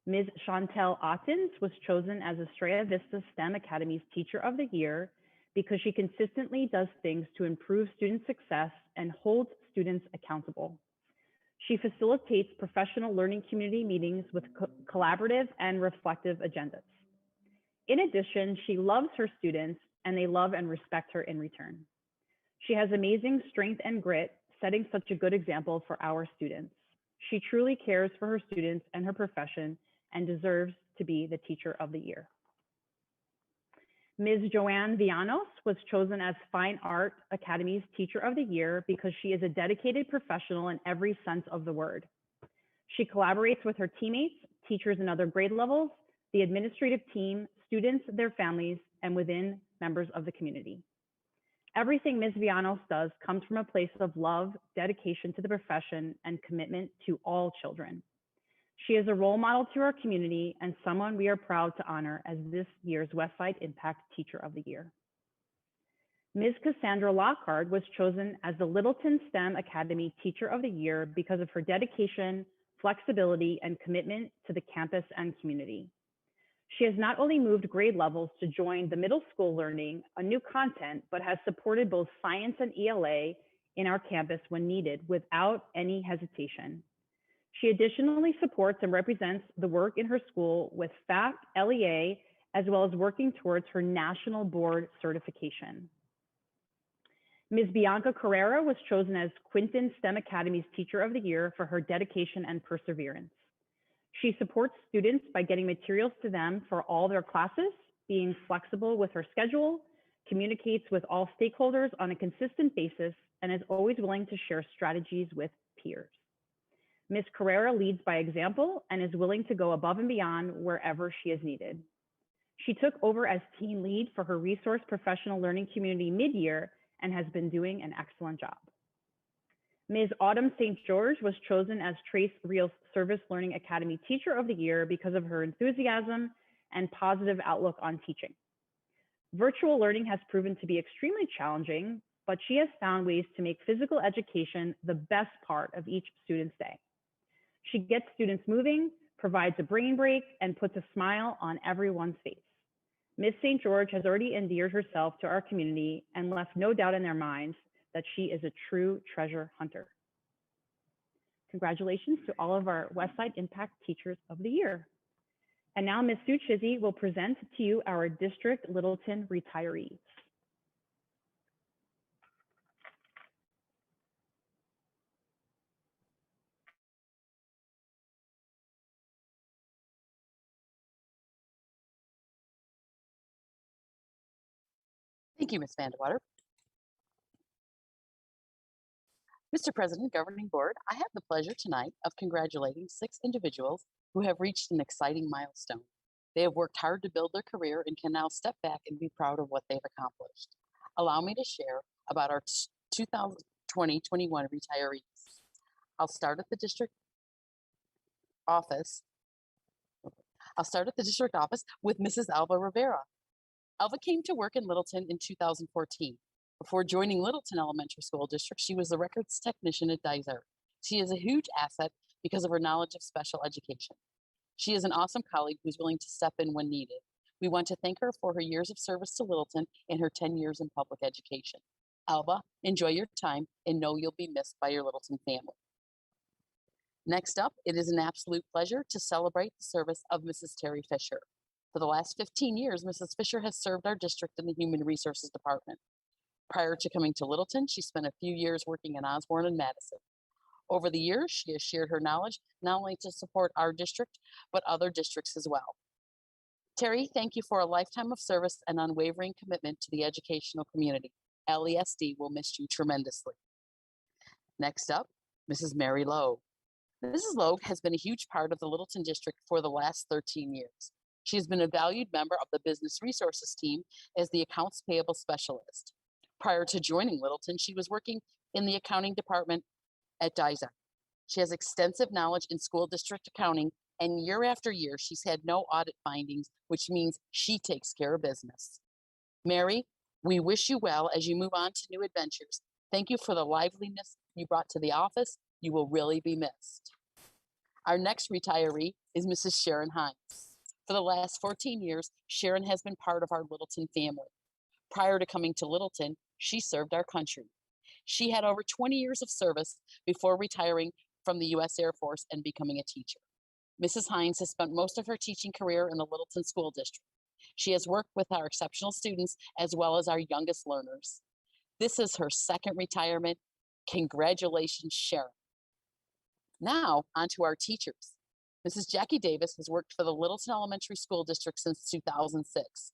Ms. Chantel Ottens was chosen as Estrella Vista STEM Academy's Teacher of the Year because she consistently does things to improve student success and holds students accountable. She facilitates professional learning community meetings with collaborative and reflective agendas. In addition, she loves her students and they love and respect her in return. She has amazing strength and grit, setting such a good example for our students. She truly cares for her students and her profession and deserves to be the Teacher of the Year. Ms. Joanne Villanos was chosen as Fine Art Academy's Teacher of the Year because she is a dedicated professional in every sense of the word. She collaborates with her teammates, teachers in other grade levels, the administrative team, students, their families, and within members of the community. Everything Ms. Villanos does comes from a place of love, dedication to the profession, and commitment to all children. She is a role model to our community and someone we are proud to honor as this year's Westside Impact Teacher of the Year. Ms. Cassandra Lockhart was chosen as the Littleton STEM Academy Teacher of the Year because of her dedication, flexibility, and commitment to the campus and community. She has not only moved grade levels to join the middle school learning a new content, but has supported both science and ELA in our campus when needed without any hesitation. She additionally supports and represents the work in her school with FAP, LEA, as well as working towards her national board certification. Ms. Bianca Carrera was chosen as Quinton STEM Academy's Teacher of the Year for her dedication and perseverance. She supports students by getting materials to them for all their classes, being flexible with her schedule, communicates with all stakeholders on a consistent basis, and is always willing to share strategies with peers. Ms. Carrera leads by example and is willing to go above and beyond wherever she is needed. She took over as team lead for her resource professional learning community mid-year and has been doing an excellent job. Ms. Autumn St. George was chosen as Trace Real's Service Learning Academy Teacher of the Year because of her enthusiasm and positive outlook on teaching. Virtual learning has proven to be extremely challenging, but she has found ways to make physical education the best part of each student's day. She gets students moving, provides a brain break, and puts a smile on everyone's face. Ms. St. George has already endeared herself to our community and left no doubt in their minds that she is a true treasure hunter. Congratulations to all of our Westside Impact Teachers of the Year. And now Ms. Sue Chizzy will present to you our District Littleton retirees. Thank you, Ms. Vandewater. Mr. President, Governing Board, I have the pleasure tonight of congratulating 6 individuals who have reached an exciting milestone. They have worked hard to build their career and can now step back and be proud of what they've accomplished. Allow me to share about our 2020-21 retirees. I'll start at the district office. With Mrs. Alva Rivera. Alva came to work in Littleton in 2014. Before joining Littleton Elementary School District, she was the records technician at Dizer. She is a huge asset because of her knowledge of special education. She is an awesome colleague who's willing to step in when needed. We want to thank her for her years of service to Littleton and her 10 years in public education. Alba, enjoy your time and know you'll be missed by your Littleton family. Next up, it is an absolute pleasure to celebrate the service of Mrs. Terry Fisher. For the last 15 years, Mrs. Fisher has served our district in the Human Resources Department. Prior to coming to Littleton, she spent a few years working in Osborne and Madison. Over the years, she has shared her knowledge not only to support our district, but other districts as well. Terry, thank you for a lifetime of service and unwavering commitment to the educational community. LESD will miss you tremendously. Next up, Mrs. Mary Logue. Mrs. Logue has been a huge part of the Littleton district for the last 13 years. She has been a valued member of the business resources team as the accounts payable specialist. Prior to joining Littleton, she was working in the accounting department at DISAC. She has extensive knowledge in school district accounting, and year after year, she's had no audit findings, which means she takes care of business. Mary, we wish you well as you move on to new adventures. Thank you for the liveliness you brought to the office. You will really be missed. Our next retiree is Mrs. Sharon Hines. For the last 14 years, Sharon has been part of our Littleton family. Prior to coming to Littleton, she served our country. She had over 20 years of service before retiring from the U.S. Air Force and becoming a teacher. Mrs. Hines has spent most of her teaching career in the Littleton School District. She has worked with our exceptional students as well as our youngest learners. This is her second retirement. Congratulations, Sharon. Now, on to our teachers. Mrs. Jackie Davis has worked for the Littleton Elementary School District since 2006.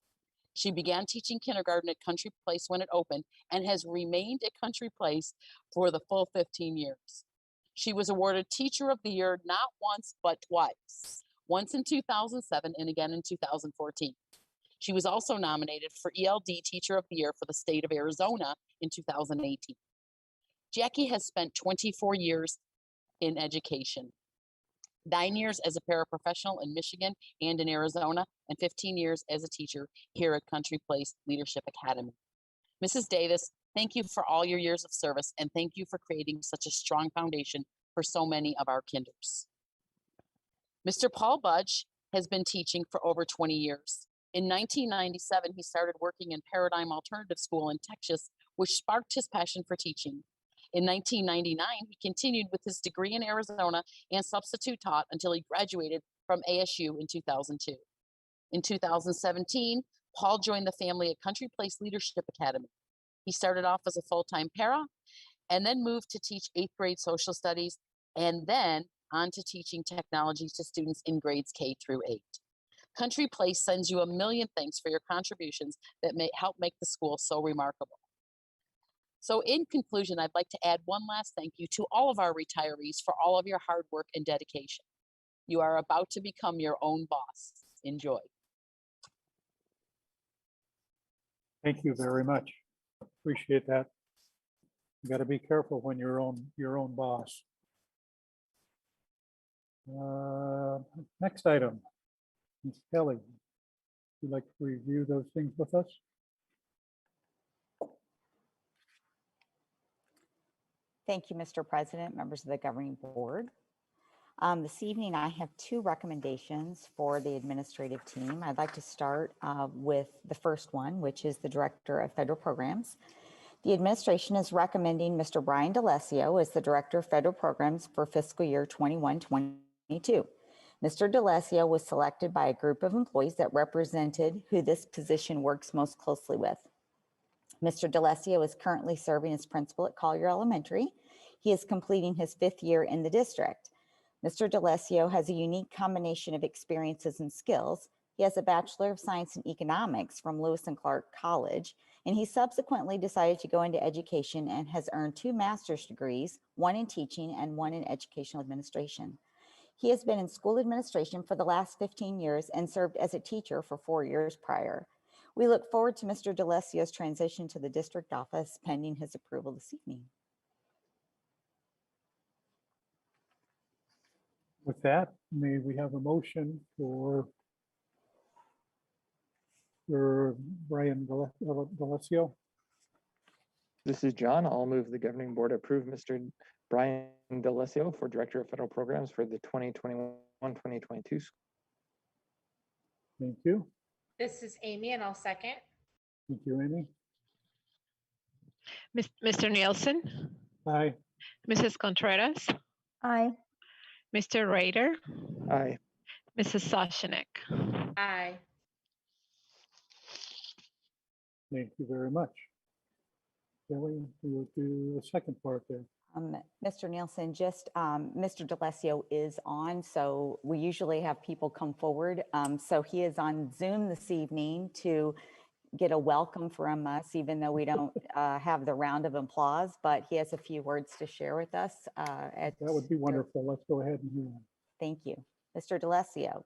She began teaching kindergarten at Country Place when it opened and has remained at Country Place for the full 15 years. She was awarded Teacher of the Year not once, but twice. Once in 2007 and again in 2014. She was also nominated for ELD Teacher of the Year for the state of Arizona in 2018. Jackie has spent 24 years in education. 9 years as a paraprofessional in Michigan and in Arizona, and 15 years as a teacher here at Country Place Leadership Academy. Mrs. Davis, thank you for all your years of service, and thank you for creating such a strong foundation for so many of our kinders. Mr. Paul Budge has been teaching for over 20 years. In 1997, he started working in Paradigm Alternative School in Texas, which sparked his passion for teaching. In 1999, he continued with his degree in Arizona and substitute taught until he graduated from ASU in 2002. In 2017, Paul joined the family at Country Place Leadership Academy. He started off as a full-time para and then moved to teach 8th grade social studies and then on to teaching technology to students in grades K through 8. Country Place sends you a million thanks for your contributions that may help make the school so remarkable. So in conclusion, I'd like to add one last thank you to all of our retirees for all of your hard work and dedication. You are about to become your own boss. Enjoy. Thank you very much. Appreciate that. You got to be careful when you're your own boss. Next item, Ms. Kelly. Would you like to review those things with us? Thank you, Mr. President, members of the governing board. This evening, I have two recommendations for the administrative team. I'd like to start with the first one, which is the Director of Federal Programs. The administration is recommending Mr. Brian DeLesio as the Director of Federal Programs for fiscal year 21-22. Mr. DeLesio was selected by a group of employees that represented who this position works most closely with. Mr. DeLesio is currently serving as principal at Collier Elementary. He is completing his 5th year in the district. Mr. DeLesio has a unique combination of experiences and skills. He has a Bachelor of Science in Economics from Lewis and Clark College, and he subsequently decided to go into education and has earned 2 master's degrees, one in teaching and one in educational administration. He has been in school administration for the last 15 years and served as a teacher for 4 years prior. We look forward to Mr. DeLesio's transition to the district office pending his approval this evening. With that, may we have a motion for Brian DeLesio? This is John. I'll move the governing board approve Mr. Brian DeLesio for Director of Federal Programs for the 2021-2022 school. Thank you. This is Amy, and I'll second. Thank you, Amy. Mr. Nielsen, Aye. Mrs. Contreras, Aye. Mr. Rader, Aye. Mrs. Soshanek. Aye. Thank you very much. Kelly, we'll do the second part there. Mr. Nielsen, just Mr. DeLassio is on, so we usually have people come forward. So he is on Zoom this evening to get a welcome from us, even though we don't have the round of applause, but he has a few words to share with us. That would be wonderful. Let's go ahead and hear him. Thank you. Mr. DeLassio.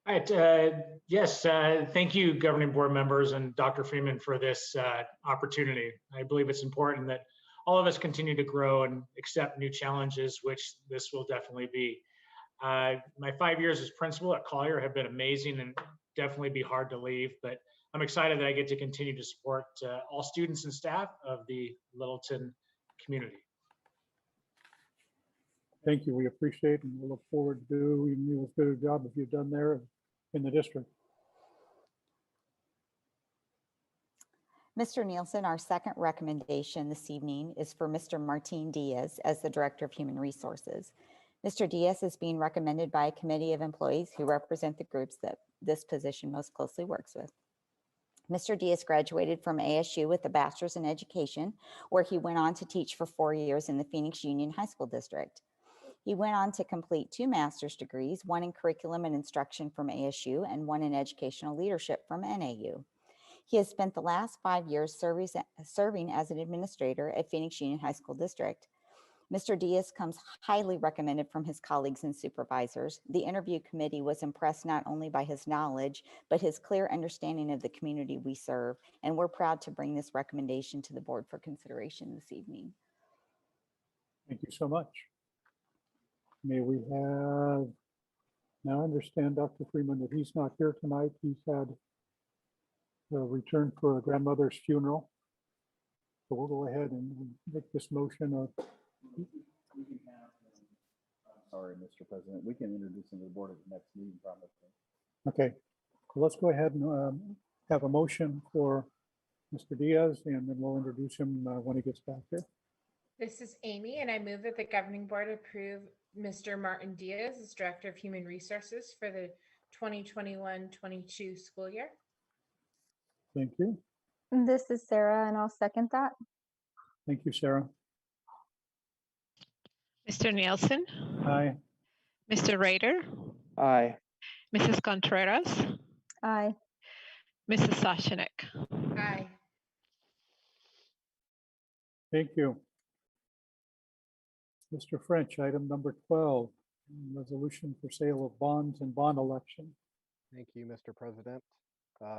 All right. Yes, thank you, governing board members and Dr. Freeman for this opportunity. I believe it's important that all of us continue to grow and accept new challenges, which this will definitely be. My 5 years as principal at Collier have been amazing and definitely be hard to leave, but I'm excited that I get to continue to support all students and staff of the Littleton community. Thank you. We appreciate and we'll look forward to doing you as good a job as you've done there in the district. Mr. Nielsen, our second recommendation this evening is for Mr. Martin Diaz as the Director of Human Resources. Mr. Diaz is being recommended by a committee of employees who represent the groups that this position most closely works with. Mr. Diaz graduated from ASU with a bachelor's in education, where he went on to teach for 4 years in the Phoenix Union High School District. He went on to complete 2 master's degrees, one in curriculum and instruction from ASU and one in educational leadership from NAU. He has spent the last 5 years serving as an administrator at Phoenix Union High School District. Mr. Diaz comes highly recommended from his colleagues and supervisors. The interview committee was impressed not only by his knowledge, but his clear understanding of the community we serve, and we're proud to bring this recommendation to the board for consideration this evening. Thank you so much. May we have, now I understand Dr. Freeman that he's not here tonight. He's had a return for a grandmother's funeral. So we'll go ahead and make this motion of. Sorry, Mr. President, we can introduce him to the board at the next meeting, probably. Okay, so let's go ahead and have a motion for Mr. Diaz, and then we'll introduce him when he gets back here. This is Amy, and I move that the governing board approve Mr. Martin Diaz as Director of Human Resources for the 2021-22 school year. Thank you. This is Sarah, and I'll second that. Thank you, Sarah. Mr. Nielsen, Aye. Mr. Rader, Aye. Mrs. Contreras, Aye. Mrs. Soshanek. Aye. Thank you. Mr. French, item number 12, resolution for sale of bonds and bond election. Thank you, Mr. President.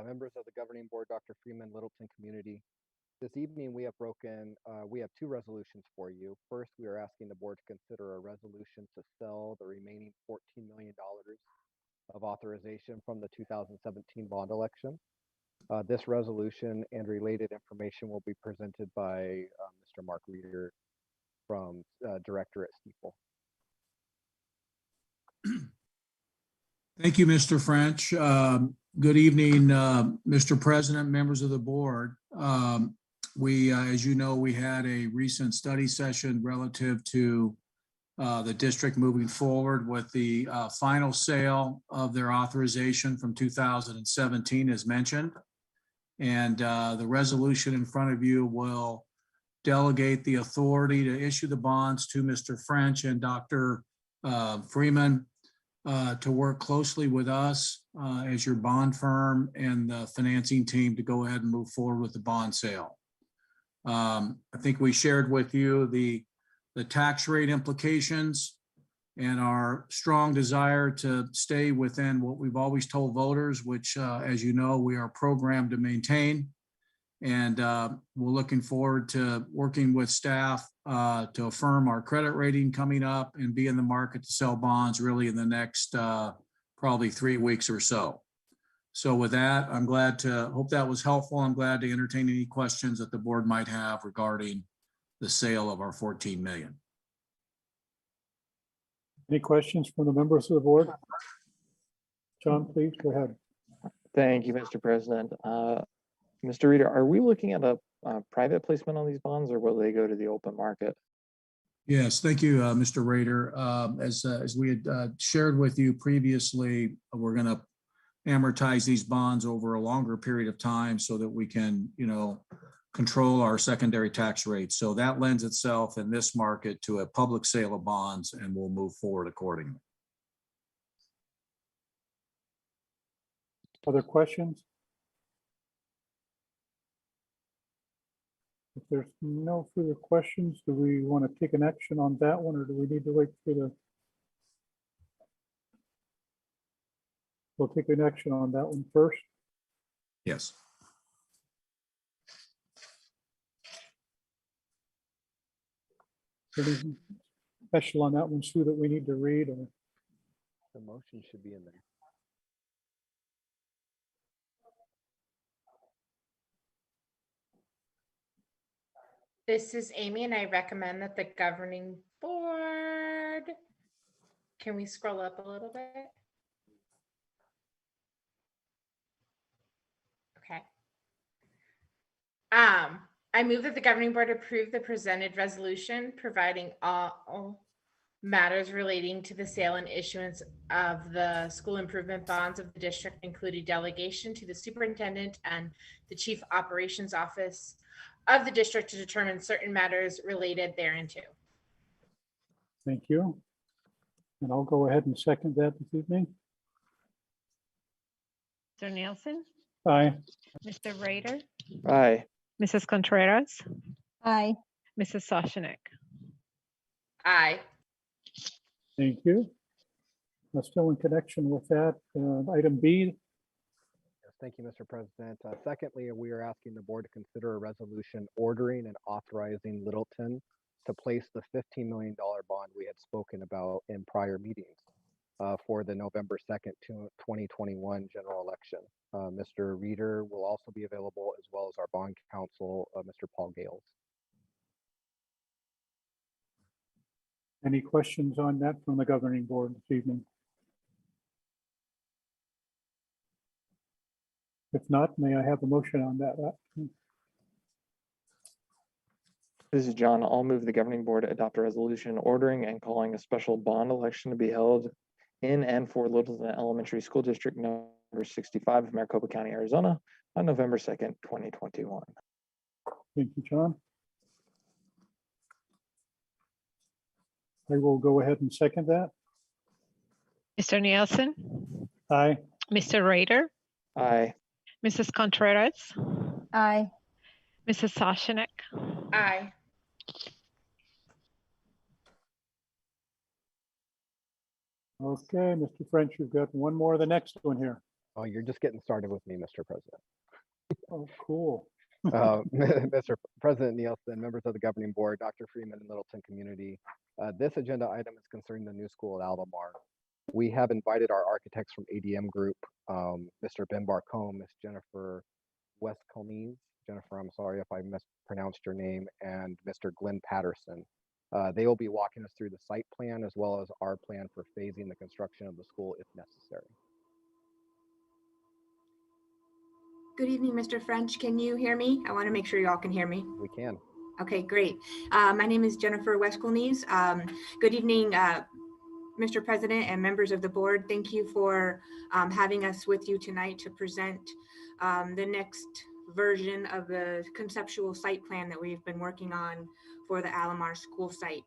Members of the governing board, Dr. Freeman, Littleton community. This evening, we have 2 resolutions for you. First, we are asking the board to consider a resolution to sell the remaining $14 million of authorization from the 2017 bond election. This resolution and related information will be presented by Mr. Mark Reeder from Director at Steeple. Thank you, Mr. French. Good evening, Mr. President, members of the board. We, as you know, we had a recent study session relative to the district moving forward with the final sale of their authorization from 2017 as mentioned. And the resolution in front of you will delegate the authority to issue the bonds to Mr. French and Dr. Freeman to work closely with us as your bond firm and the financing team to go ahead and move forward with the bond sale. I think we shared with you the tax rate implications and our strong desire to stay within what we've always told voters, which, as you know, we are programmed to maintain. And we're looking forward to working with staff to affirm our credit rating coming up and be in the market to sell bonds really in the next probably 3 weeks or so. So with that, I'm glad to hope that was helpful. I'm glad to entertain any questions that the board might have regarding the sale of our 14 million. Any questions from the members of the board? John, please go ahead. Thank you, Mr. President. Mr. Reader, are we looking at a private placement on these bonds, or will they go to the open market? Yes, thank you, Mr. Rader. As we had shared with you previously, we're going to amortize these bonds over a longer period of time so that we can, control our secondary tax rate. So that lends itself in this market to a public sale of bonds, and we'll move forward accordingly. Other questions? If there's no further questions, do we want to take an action on that one, or do we need to wait for the? We'll take an action on that one first. Yes. Anything special on that one, Sue, that we need to read? Or? The motion should be in there. This is Amy, and I recommend that the governing board, can we scroll up a little bit? Okay. I move that the governing board approve the presented resolution providing all matters relating to the sale and issuance of the school improvement bonds of the district, including delegation to the superintendent and the chief operations office of the district to determine certain matters related thereunto. Thank you. And I'll go ahead and second that this evening. Mr. Nielsen, Aye. Mr. Rader, Aye. Mrs. Contreras, Aye. Mrs. Soshenik. Aye. Thank you. Still in connection with that, item B. Yes, thank you, Mr. President. Secondly, we are asking the board to consider a resolution ordering and authorizing Littleton to place the $15 million bond we had spoken about in prior meetings for the November 2nd, 2021 general election. Mr. Reader will also be available, as well as our bond counsel, Mr. Paul Gales. Any questions on that from the governing board this evening? If not, may I have a motion on that? This is John. I'll move the governing board to adopt a resolution ordering and calling a special bond election to be held in and for Littleton Elementary School District number 65 of Maricopa County, Arizona on November 2nd, 2021. Thank you, John. I will go ahead and second that. Mr. Nielsen, Aye. Mr. Rader, Aye. Mrs. Contreras, Aye. Mrs. Soshenik. Aye. Okay, Mr. French, you've got one more, the next one here. Oh, you're just getting started with me, Mr. President. Oh, cool. Mr. President Nielsen, members of the governing board, Dr. Freeman and Littleton community. This agenda item is concerning the new school at Alamar. We have invited our architects from ADM Group, Mr. Ben Barcombe, Ms. Jennifer Westcolnese. Jennifer, I'm sorry if I mispronounced your name, and Mr. Glenn Patterson. They will be walking us through the site plan as well as our plan for phasing the construction of the school if necessary. Good evening, Mr. French. Can you hear me? I want to make sure you all can hear me. We can. Okay, great. My name is Jennifer Westcolnese. Good evening, Mr. President and members of the board. Thank you for having us with you tonight to present the next version of the conceptual site plan that we've been working on for the Alamar school site.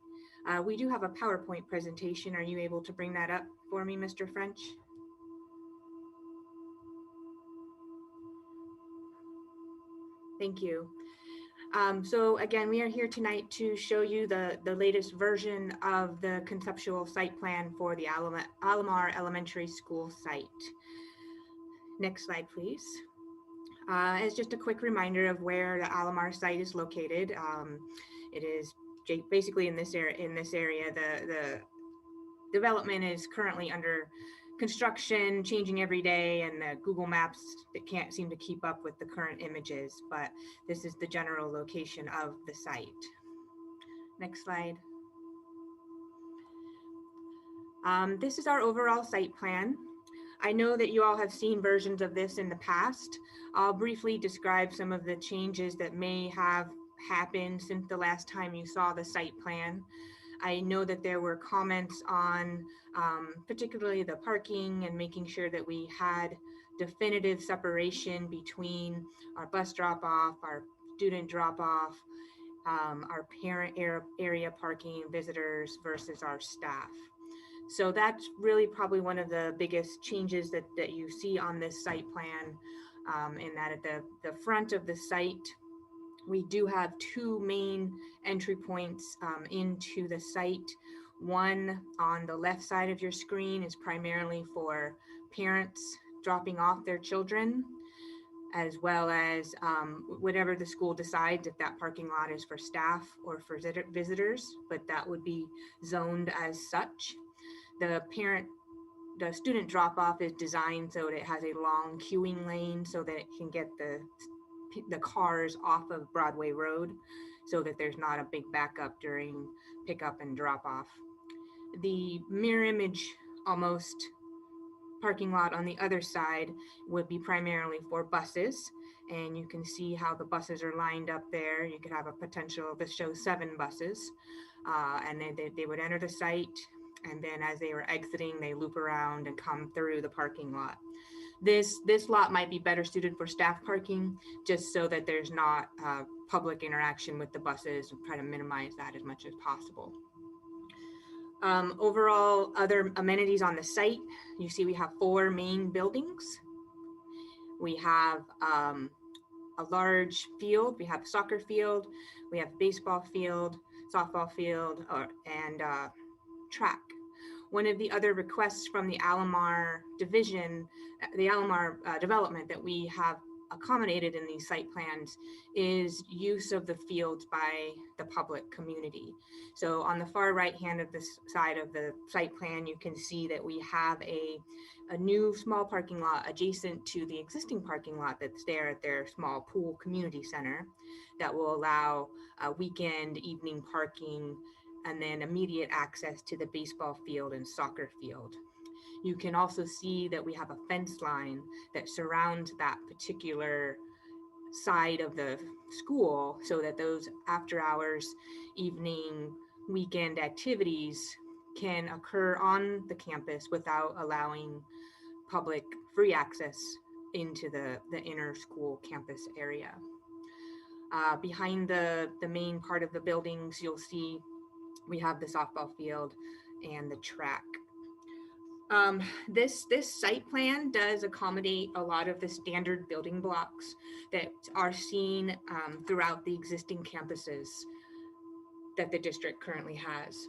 We do have a PowerPoint presentation. Are you able to bring that up for me, Mr. French? Thank you. So again, we are here tonight to show you the latest version of the conceptual site plan for the Alamar Elementary School site. Next slide, please. As just a quick reminder of where the Alamar site is located, it is basically in this area. The development is currently under construction, changing every day, and the Google Maps that can't seem to keep up with the current images, but this is the general location of the site. Next slide. This is our overall site plan. I know that you all have seen versions of this in the past. I'll briefly describe some of the changes that may have happened since the last time you saw the site plan. I know that there were comments on particularly the parking and making sure that we had definitive separation between our bus drop off, our student drop off, our parent area parking visitors versus our staff. So that's really probably one of the biggest changes that you see on this site plan, in that at the front of the site, we do have two main entry points into the site. One on the left side of your screen is primarily for parents dropping off their children, as well as whatever the school decides, if that parking lot is for staff or for visitors, but that would be zoned as such. The student drop off is designed so that it has a long queuing lane so that it can get the cars off of Broadway Road so that there's not a big backup during pickup and drop off. The mirror image almost parking lot on the other side would be primarily for buses, and you can see how the buses are lined up there. You could have a potential, this shows 7 buses, and they would enter the site, and then as they were exiting, they loop around and come through the parking lot. This lot might be better suited for staff parking, just so that there's not public interaction with the buses, and try to minimize that as much as possible. Overall, other amenities on the site, you see we have 4 main buildings. We have a large field, we have a soccer field, we have baseball field, softball field, and track. One of the other requests from the Alamar division, the Alamar development that we have accommodated in these site plans is use of the fields by the public community. So on the far right hand of this side of the site plan, you can see that we have a new small parking lot adjacent to the existing parking lot that's there at their small pool community center that will allow weekend evening parking and then immediate access to the baseball field and soccer field. You can also see that we have a fence line that surrounds that particular side of the school so that those after hours, evening, weekend activities can occur on the campus without allowing public free access into the inner school campus area. Behind the main part of the buildings, you'll see we have the softball field and the track. This site plan does accommodate a lot of the standard building blocks that are seen throughout the existing campuses that the district currently has.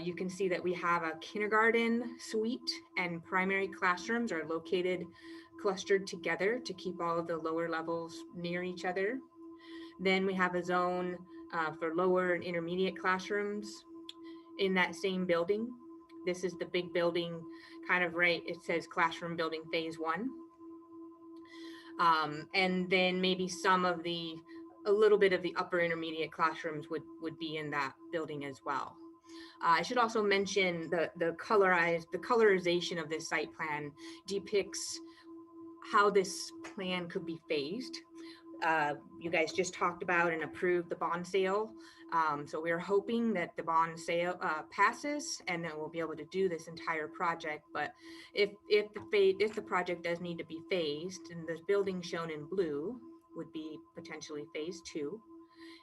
You can see that we have a kindergarten suite and primary classrooms are located clustered together to keep all of the lower levels near each other. Then we have a zone for lower and intermediate classrooms in that same building. This is the big building, kind of right, it says classroom building phase 1. And then maybe a little bit of the upper intermediate classrooms would be in that building as well. I should also mention the colorization of this site plan depicts how this plan could be phased. You guys just talked about and approved the bond sale. So we're hoping that the bond sale passes and then we'll be able to do this entire project. But if the project does need to be phased, and the building shown in blue would be potentially phase 2.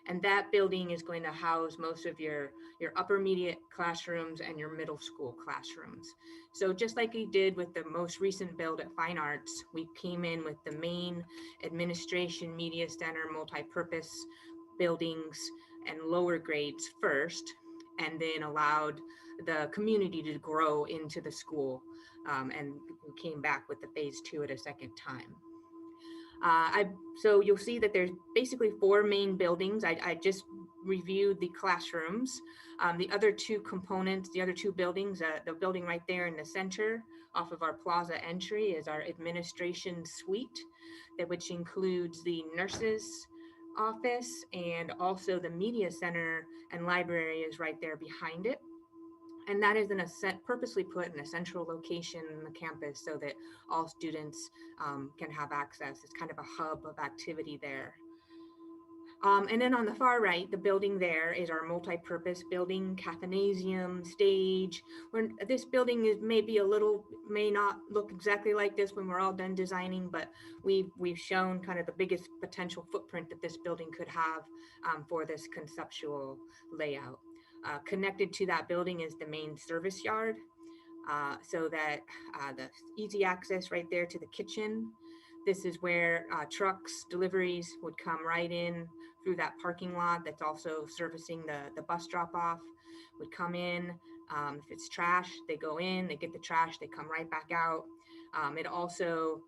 And that building is going to house most of your upper intermediate classrooms and your middle school classrooms. So just like we did with the most recent build at Fine Arts, we came in with the main administration, media center, multi-purpose buildings and lower grades first, and then allowed the community to grow into the school. And we came back with the phase 2 at a second time. So you'll see that there's basically 4 main buildings. I just reviewed the classrooms. The other 2 components, the other 2 buildings, the building right there in the center off of our plaza entry is our administration suite, which includes the nurses office and also the media center and library is right there behind it. And that is purposely put in a central location in the campus so that all students can have access. It's kind of a hub of activity there. And then on the far right, the building there is our multi-purpose building, cathinasium, stage. This building may not look exactly like this when we're all done designing, but we've shown kind of the biggest potential footprint that this building could have for this conceptual layout. Connected to that building is the main service yard, so that the easy access right there to the kitchen. This is where trucks, deliveries would come right in through that parking lot that's also servicing the bus drop off, would come in. If it's trash, they go in, they get the trash, they come right back out. It also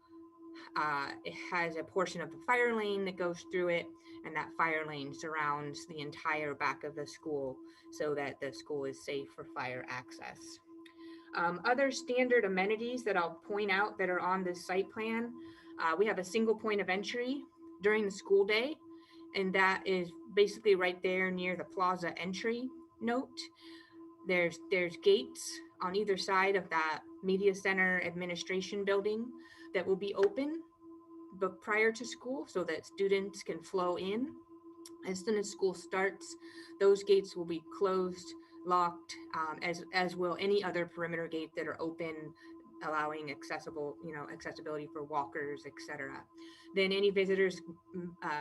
it has a portion of the fire lane that goes through it, and that fire lane surrounds the entire back of the school so that the school is safe for fire access. Other standard amenities that I'll point out that are on this site plan, we have a single point of entry during the school day, and that is basically right there near the plaza entry note. There's gates on either side of that media center administration building that will be open but prior to school so that students can flow in. As soon as school starts, those gates will be closed, locked, as will any other perimeter gate that are open, allowing accessibility for walkers, etc. Then any visitors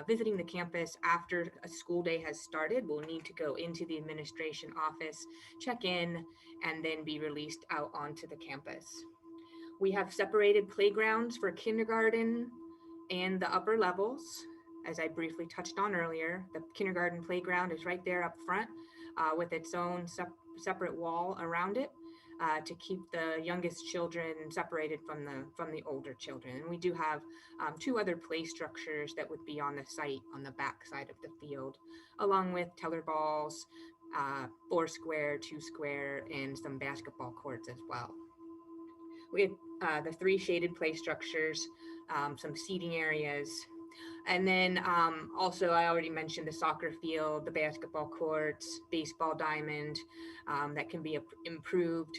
visiting the campus after a school day has started will need to go into the administration office, check in, and then be released out onto the campus. We have separated playgrounds for kindergarten and the upper levels. As I briefly touched on earlier, the kindergarten playground is right there up front with its own separate wall around it to keep the youngest children separated from the older children. And we do have two other play structures that would be on the site on the back side of the field, along with teller balls, 4 square, 2 square, and some basketball courts as well. We have the 3 shaded play structures, some seating areas, and then also I already mentioned the soccer field, the basketball courts, baseball diamond that can be improved,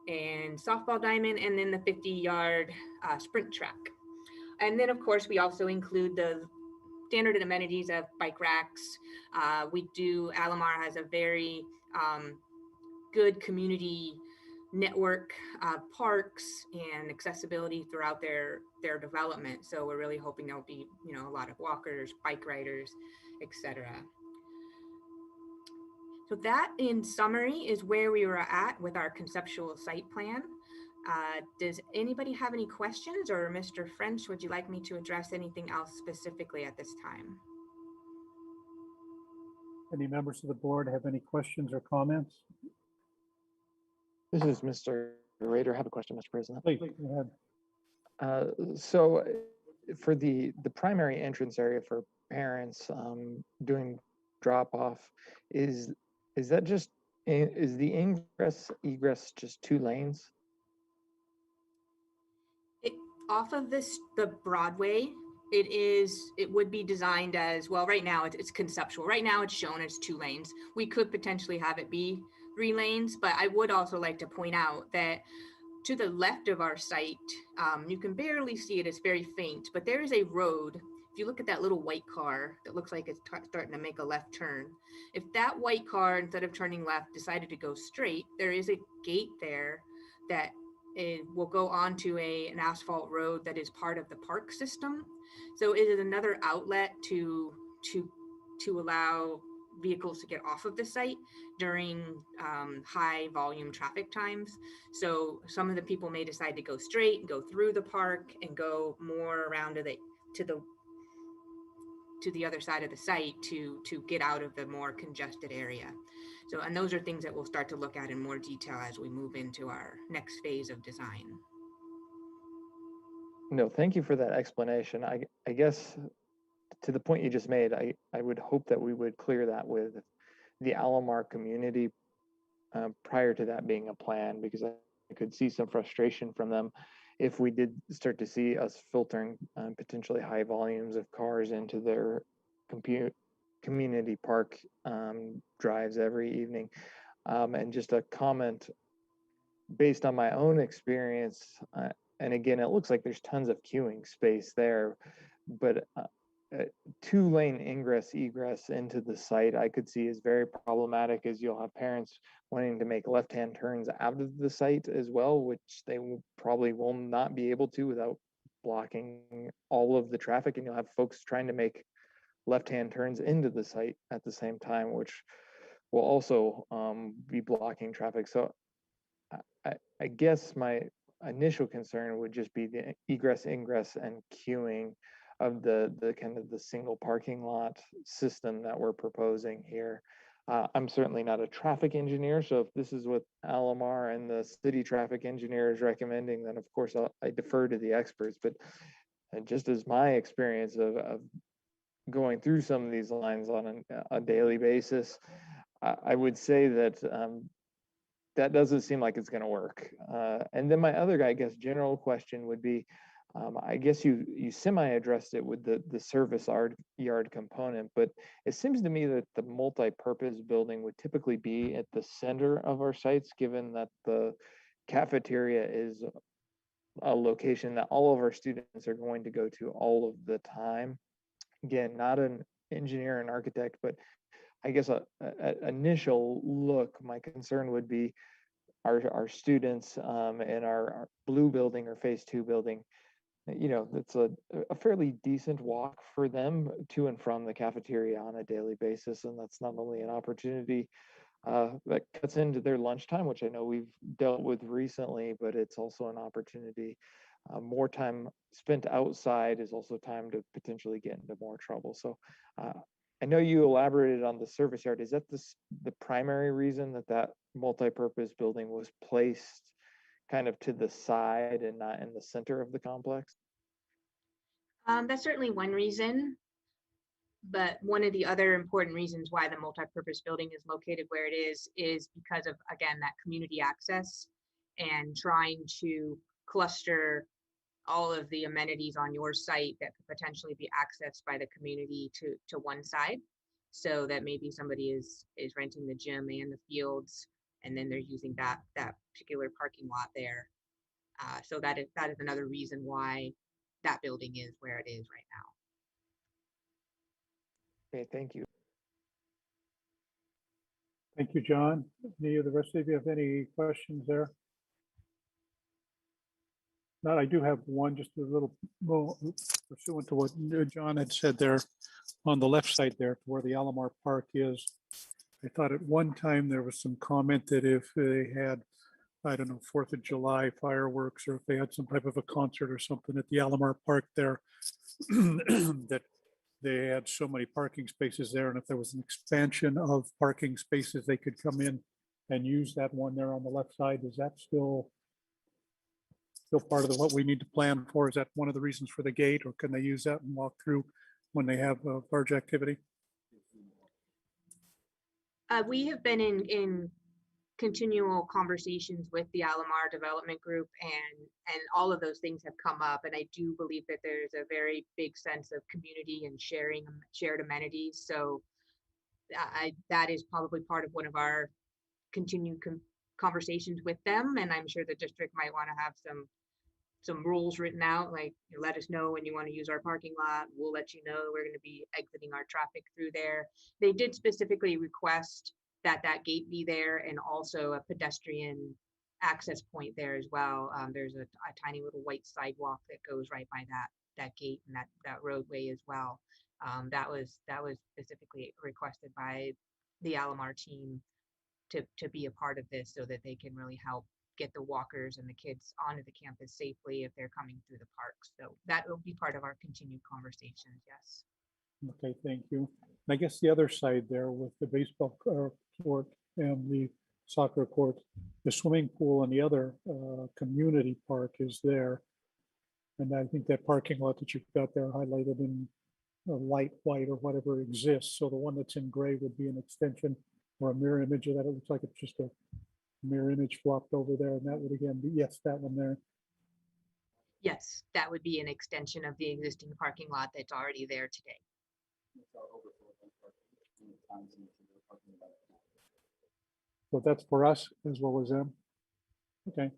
and softball diamond, and then the 50-yard sprint track. And then of course we also include the standard amenities of bike racks. Alamar has a very good community network, parks and accessibility throughout their development. So we're really hoping there'll be, a lot of walkers, bike riders, etc. So that in summary is where we were at with our conceptual site plan. Does anybody have any questions, or Mr. French, would you like me to address anything else specifically at this time? Any members of the board have any questions or comments? This is Mr. Rader. I have a question, Mr. President. Please, go ahead. So for the primary entrance area for parents doing drop off, is the ingress egress just 2 lanes? Off of the Broadway, it would be designed as, well, right now it's conceptual. Right now it's shown as 2 lanes. We could potentially have it be 3 lanes, but I would also like to point out that to the left of our site, you can barely see it, it's very faint, but there is a road. If you look at that little white car that looks like it's starting to make a left turn, if that white car, instead of turning left, decided to go straight, there is a gate there that will go onto an asphalt road that is part of the park system. So it is another outlet to allow vehicles to get off of the site during high volume traffic times. So some of the people may decide to go straight and go through the park and go more around to the other side of the site to get out of the more congested area. So, and those are things that we'll start to look at in more detail as we move into our next phase of design. No, thank you for that explanation. I guess to the point you just made, I would hope that we would clear that with the Alamar community prior to that being a plan, because I could see some frustration from them if we did start to see us filtering potentially high volumes of cars into their community park drives every evening. And just a comment based on my own experience, and again, it looks like there's tons of queuing space there, but 2-lane ingress egress into the site I could see is very problematic, as you'll have parents wanting to make left-hand turns out of the site as well, which they probably will not be able to without blocking all of the traffic, and you'll have folks trying to make left-hand turns into the site at the same time, which will also be blocking traffic. So I guess my initial concern would just be the egress, ingress, and queuing of the kind of the single parking lot system that we're proposing here. I'm certainly not a traffic engineer, so if this is what Alamar and the city traffic engineer is recommending, then of course I defer to the experts. But just as my experience of going through some of these lines on a daily basis, I would say that that doesn't seem like it's going to work. And then my other, I guess, general question would be, I guess you semi-addressed it with the service yard component, but it seems to me that the multi-purpose building would typically be at the center of our sites, given that the cafeteria is a location that all of our students are going to go to all of the time. Again, not an engineer and architect, but I guess an initial look, my concern would be our students in our blue building or phase 2 building. You know, it's a fairly decent walk for them to and from the cafeteria on a daily basis. And that's not only an opportunity that cuts into their lunchtime, which I know we've dealt with recently, but it's also an opportunity. More time spent outside is also time to potentially get into more trouble. So I know you elaborated on the service yard. Is that the primary reason that multi-purpose building was placed kind of to the side and not in the center of the complex? That's certainly one reason, but one of the other important reasons why the multi-purpose building is located where it is because of, again, that community access and trying to cluster all of the amenities on your site that could potentially be accessed by the community to one side, so that maybe somebody is renting the gym and the fields, and then they're using that particular parking lot there. So that is another reason why that building is where it is right now. Okay, thank you. Thank you, John. Any of the rest of you have any questions there? Not, I do have one, just a little more pursuant to what John had said there on the left side there, where the Alamar Park is. I thought at one time there was some comment that if they had, I don't know, 4th of July fireworks, or if they had some type of a concert or something at the Alamar Park there, that they had so many parking spaces there, and if there was an expansion of parking spaces, they could come in and use that one there on the left side. Is that still part of what we need to plan for? Is that one of the reasons for the gate, or can they use that and walk through when they have large activity? We have been in continual conversations with the Alamar Development Group, and all of those things have come up. And I do believe that there's a very big sense of community and shared amenities. So that is probably part of one of our continued conversations with them. And I'm sure the district might want to have some rules written out, like, let us know when you want to use our parking lot. We'll let you know we're going to be exiting our traffic through there. They did specifically request that gate be there, and also a pedestrian access point there as well. There's a tiny little white sidewalk that goes right by that gate and that roadway as well. That was specifically requested by the Alamar team to be a part of this, so that they can really help get the walkers and the kids onto the campus safely if they're coming through the parks. So that will be part of our continued conversations. Yes. Okay, thank you. And I guess the other side there with the baseball court and the soccer court, the swimming pool and the other community park is there. And I think that parking lot that you've got there highlighted in light white or whatever exists. So the one that's in gray would be an extension or a mirror image of that. It looks like it's just a mirror image flopped over there, and that would again be, yes, that one there. Yes, that would be an extension of the existing parking lot that's already there today. So that's for us as well as them. Okay.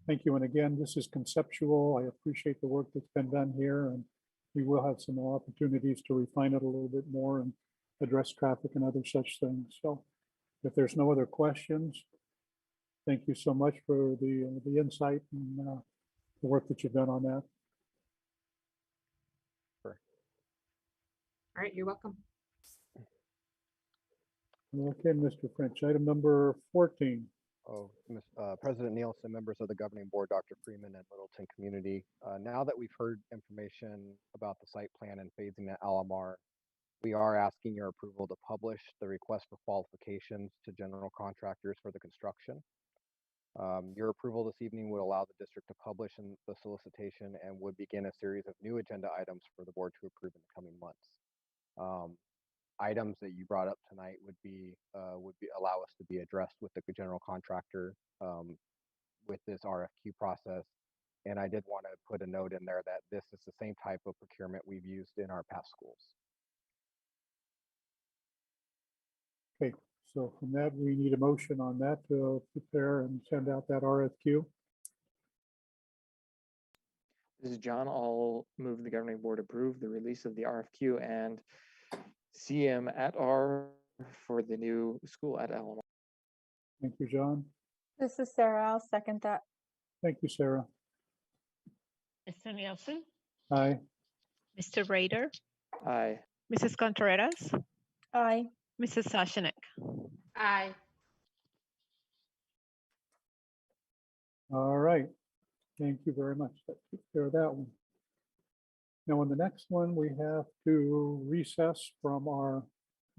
Thank you. And again, this is conceptual. I appreciate the work that's been done here, and we will have some more opportunities to refine it a little bit more and address traffic and other such things. So if there's no other questions, thank you so much for the insight and the work that you've done on that. All right, you're welcome. Okay, Mr. French, item number 14. President Nielsen, members of the governing board, Dr. Freeman and Littleton community. Now that we've heard information about the site plan and phasing at Alamar, we are asking your approval to publish the request for qualifications to general contractors for the construction. Your approval this evening would allow the district to publish in the solicitation and would begin a series of new agenda items for the board to approve in the coming months. Items that you brought up tonight would allow us to be addressed with the general contractor with this RFQ process. And I did want to put a note in there that this is the same type of procurement we've used in our past schools. Okay, so from that, we need a motion on that to prepare and send out that RFQ. This is John. I'll move the governing board approve the release of the RFQ and CM at R for the new school at Alamar. Thank you, John. This is Sarah. I'll second that. Thank you, Sarah. Mr. Nielsen, Aye. Mr. Rader, Aye. Mrs. Contreras, Aye. Mrs. Sashanek. Aye. All right. Thank you very much. That took care of that one. Now, on the next one, we have to recess from our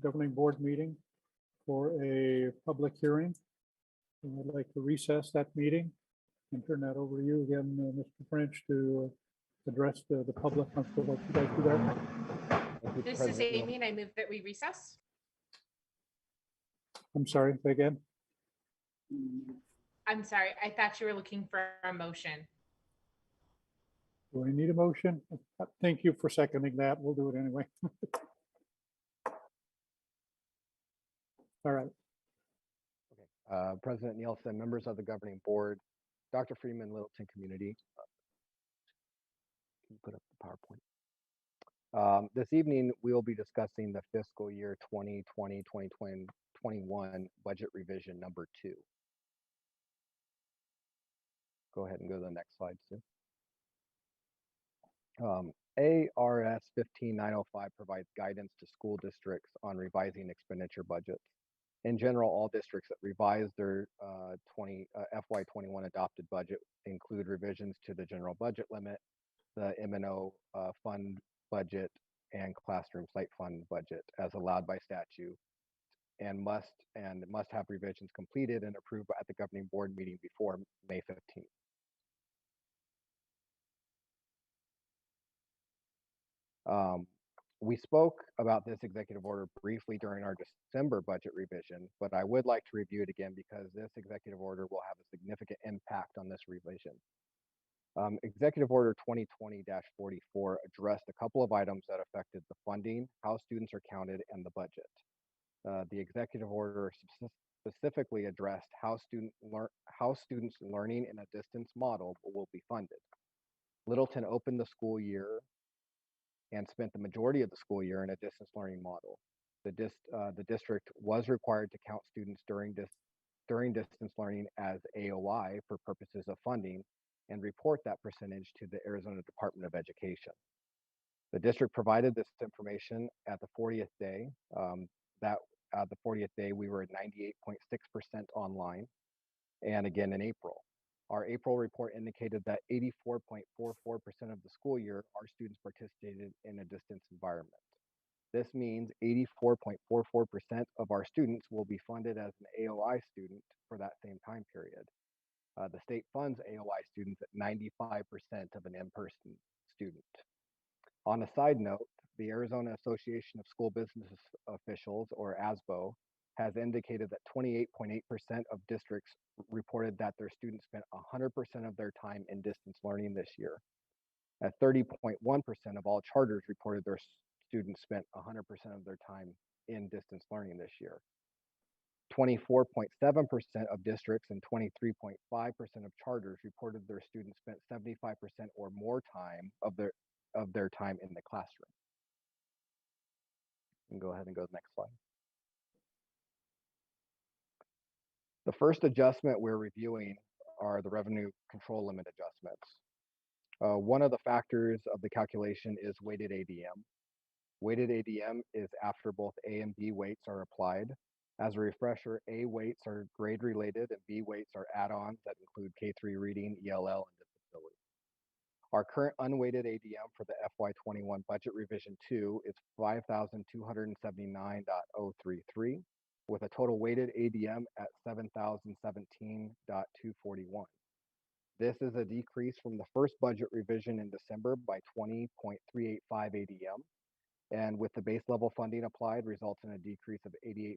governing board meeting for a public hearing. And I'd like to recess that meeting and turn that over to you again, Mr. French, to address the public. I'm sure that you guys do that. This is Amy, and I move that we recess. I'm sorry, say again. I'm sorry, I thought you were looking for a motion. Do we need a motion? Thank you for seconding that. We'll do it anyway. All right. President Nielsen, members of the governing board, Dr. Freeman, Littleton community. Can you put up the PowerPoint? This evening, we will be discussing the fiscal year 2020-2021 budget revision number 2. Go ahead and go to the next slide, Sue. ARS 15905 provides guidance to school districts on revising expenditure budgets. In general, all districts that revise their FY21 adopted budget include revisions to the general budget limit, the M&O fund budget, and classroom site fund budget as allowed by statute, and must have revisions completed and approved at the governing board meeting before May 15th. We spoke about this executive order briefly during our December budget revision, but I would like to review it again because this executive order will have a significant impact on this revision. Executive Order 2020-44 addressed a couple of items that affected the funding, how students are counted, and the budget. The executive order specifically addressed how students learning in a distance model will be funded. Littleton opened the school year and spent the majority of the school year in a distance learning model. The district was required to count students during distance learning as AOI for purposes of funding and report that percentage to the Arizona Department of Education. The district provided this information at the 40th day. The 40th day, we were at 98.6% online, and again in April. Our April report indicated that 84.44% of the school year, our students participated in a distance environment. This means 84.44% of our students will be funded as an AOI student for that same time period. The state funds AOI students at 95% of an in-person student. On a side note, the Arizona Association of School Business Officials, or ASBA, has indicated that 28.8% of districts reported that their students spent 100% of their time in distance learning this year. At 30.1% of all charters reported their students spent 100% of their time in distance learning this year. 24.7% of districts and 23.5% of charters reported their students spent 75% or more time of their time in the classroom. You can go ahead and go to the next slide. The first adjustment we're reviewing are the revenue control limit adjustments. One of the factors of the calculation is weighted ADM. Weighted ADM is after both A and B weights are applied. As a refresher, A weights are grade related and B weights are add-ons that include K3 reading, ELL, and disability. Our current unweighted ADM for the FY21 budget revision 2 is 5,279.033 with a total weighted ADM at 7,017.241. This is a decrease from the first budget revision in December by 20.385 ADM. And with the base level funding applied, results in a decrease of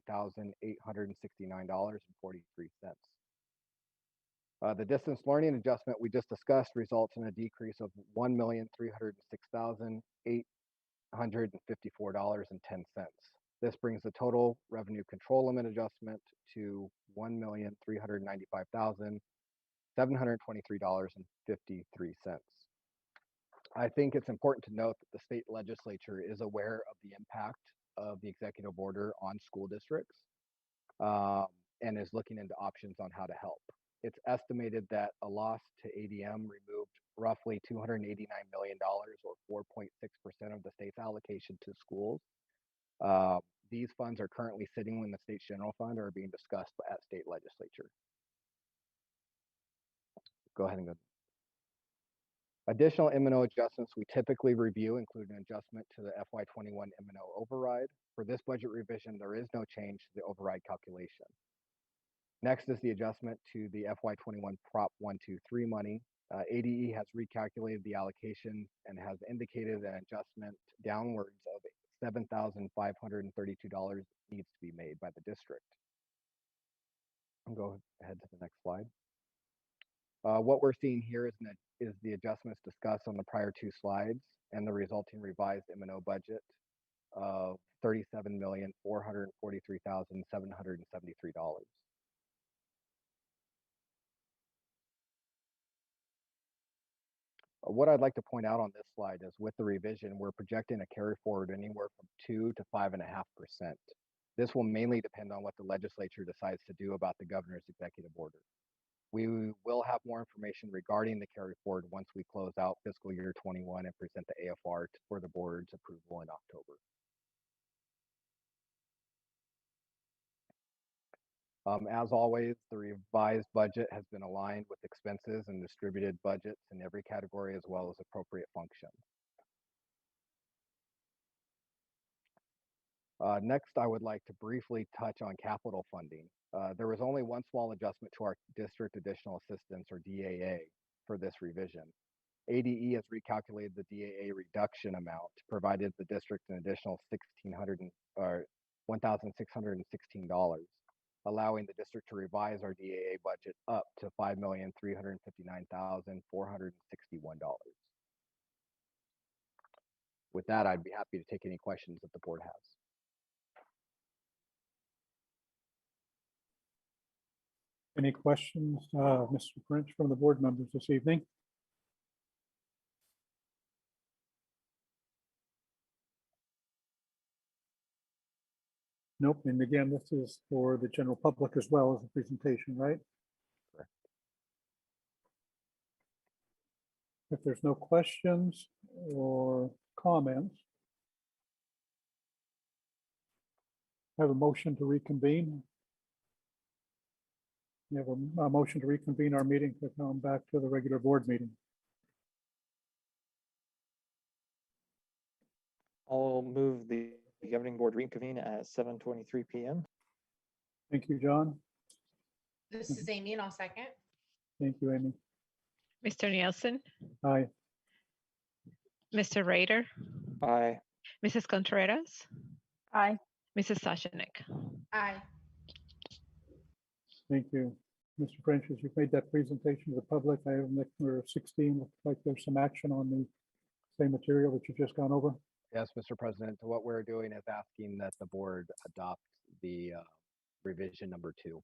$88,869.43. The distance learning adjustment we just discussed results in a decrease of $1,306,854.10. This brings the total revenue control limit adjustment to $1,395,723.53. I think it's important to note that the state legislature is aware of the impact of the executive order on school districts and is looking into options on how to help. It's estimated that a loss to ADM removed roughly $289 million or 4.6% of the state's allocation to schools. These funds are currently sitting in the state's general fund or are being discussed at state legislature. Go ahead and go. Additional M&O adjustments we typically review include an adjustment to the FY21 M&O override. For this budget revision, there is no change to the override calculation. Next is the adjustment to the FY21 Prop 123 money. ADE has recalculated the allocation and has indicated an adjustment downwards of $7,532 needs to be made by the district. I'll go ahead to the next slide. What we're seeing here is the adjustments discussed on the prior two slides and the resulting revised M&O budget of $37,443,773. What I'd like to point out on this slide is with the revision, we're projecting a carry forward anywhere from 2 to 5.5%. This will mainly depend on what the legislature decides to do about the governor's executive order. We will have more information regarding the carry forward once we close out fiscal year 21 and present the AFR for the board's approval in October. As always, the revised budget has been aligned with expenses and distributed budgets in every category as well as appropriate function. Next, I would like to briefly touch on capital funding. There was only one small adjustment to our district additional assistance or DAA for this revision. ADE has recalculated the DAA reduction amount, provided the district an additional $1,616, allowing the district to revise our DAA budget up to $5,359,461. With that, I'd be happy to take any questions that the board has. Any questions, Mr. French, from the board members this evening? Nope. And again, this is for the general public as well as a presentation, right? Correct. If there's no questions or comments, I have a motion to reconvene. We have a motion to reconvene our meeting to come back to the regular board meeting. I'll move the governing board reconvene at 7:23 p.m. Thank you, John. This is Amy and I'll second. Thank you, Amy. Mr. Nielsen, Aye. Mr. Rader, Aye. Mrs. Contreras, Aye. Mrs. Sashanek. Aye. Thank you. Mr. French, as you've made that presentation to the public, I have number 16. Looks like there's some action on the same material that you've just gone over. Yes, Mr. President, what we're doing is asking that the board adopt the revision number 2.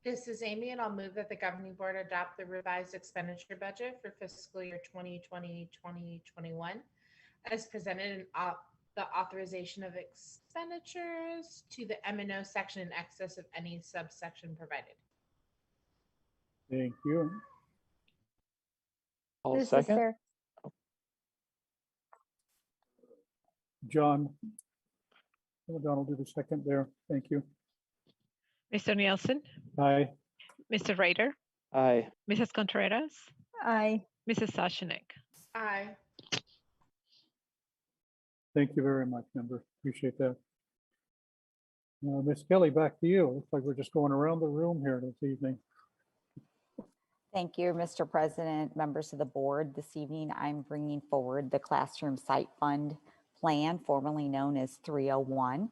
This is Amy, and I'll move that the governing board adopt the revised expenditure budget for fiscal year 2020-2021 as presented in the authorization of expenditures to the M&O section in excess of any subsection provided. Thank you. I'll This is second. Sarah. John. John will do the second there. Thank you. Mr. Nielsen, Aye. Mr. Rader, Aye. Mrs. Contreras, Aye. Mrs. Sashanek. Aye. Thank you very much, member. Appreciate that. Ms. Kelly, back to you. Looks like we're just going around the room here this evening. Thank you, Mr. President, members of the board. This evening, I'm bringing forward the Classroom Site Fund Plan, formerly known as 301.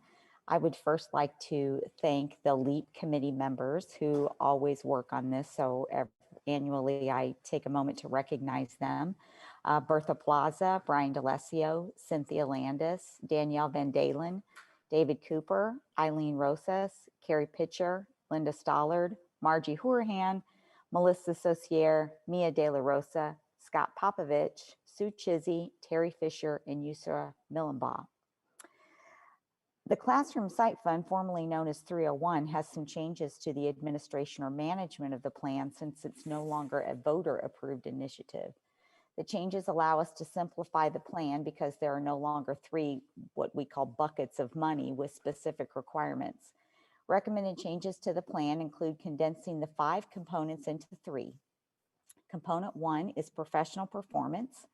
I would first like to thank the LEAP committee members who always work on this. So annually, I take a moment to recognize them. Bertha Plaza, Brian D'Alessio, Cynthia Landis, Danielle Van Dalen, David Cooper, Eileen Rosas, Carrie Pitcher, Linda Stollard, Margie Hourahan, Melissa Saucier, Mia De La Rosa, Scott Popovich, Sue Chizzy, Terry Fisher, and Yusra Millenbaugh. The Classroom Site Fund, formerly known as 301, has some changes to the administration or management of the plan since it's no longer a voter-approved initiative. The changes allow us to simplify the plan because there are no longer 3 what we call buckets of money with specific requirements. Recommended changes to the plan include condensing the 5 components into 3. Component 1 is professional performance,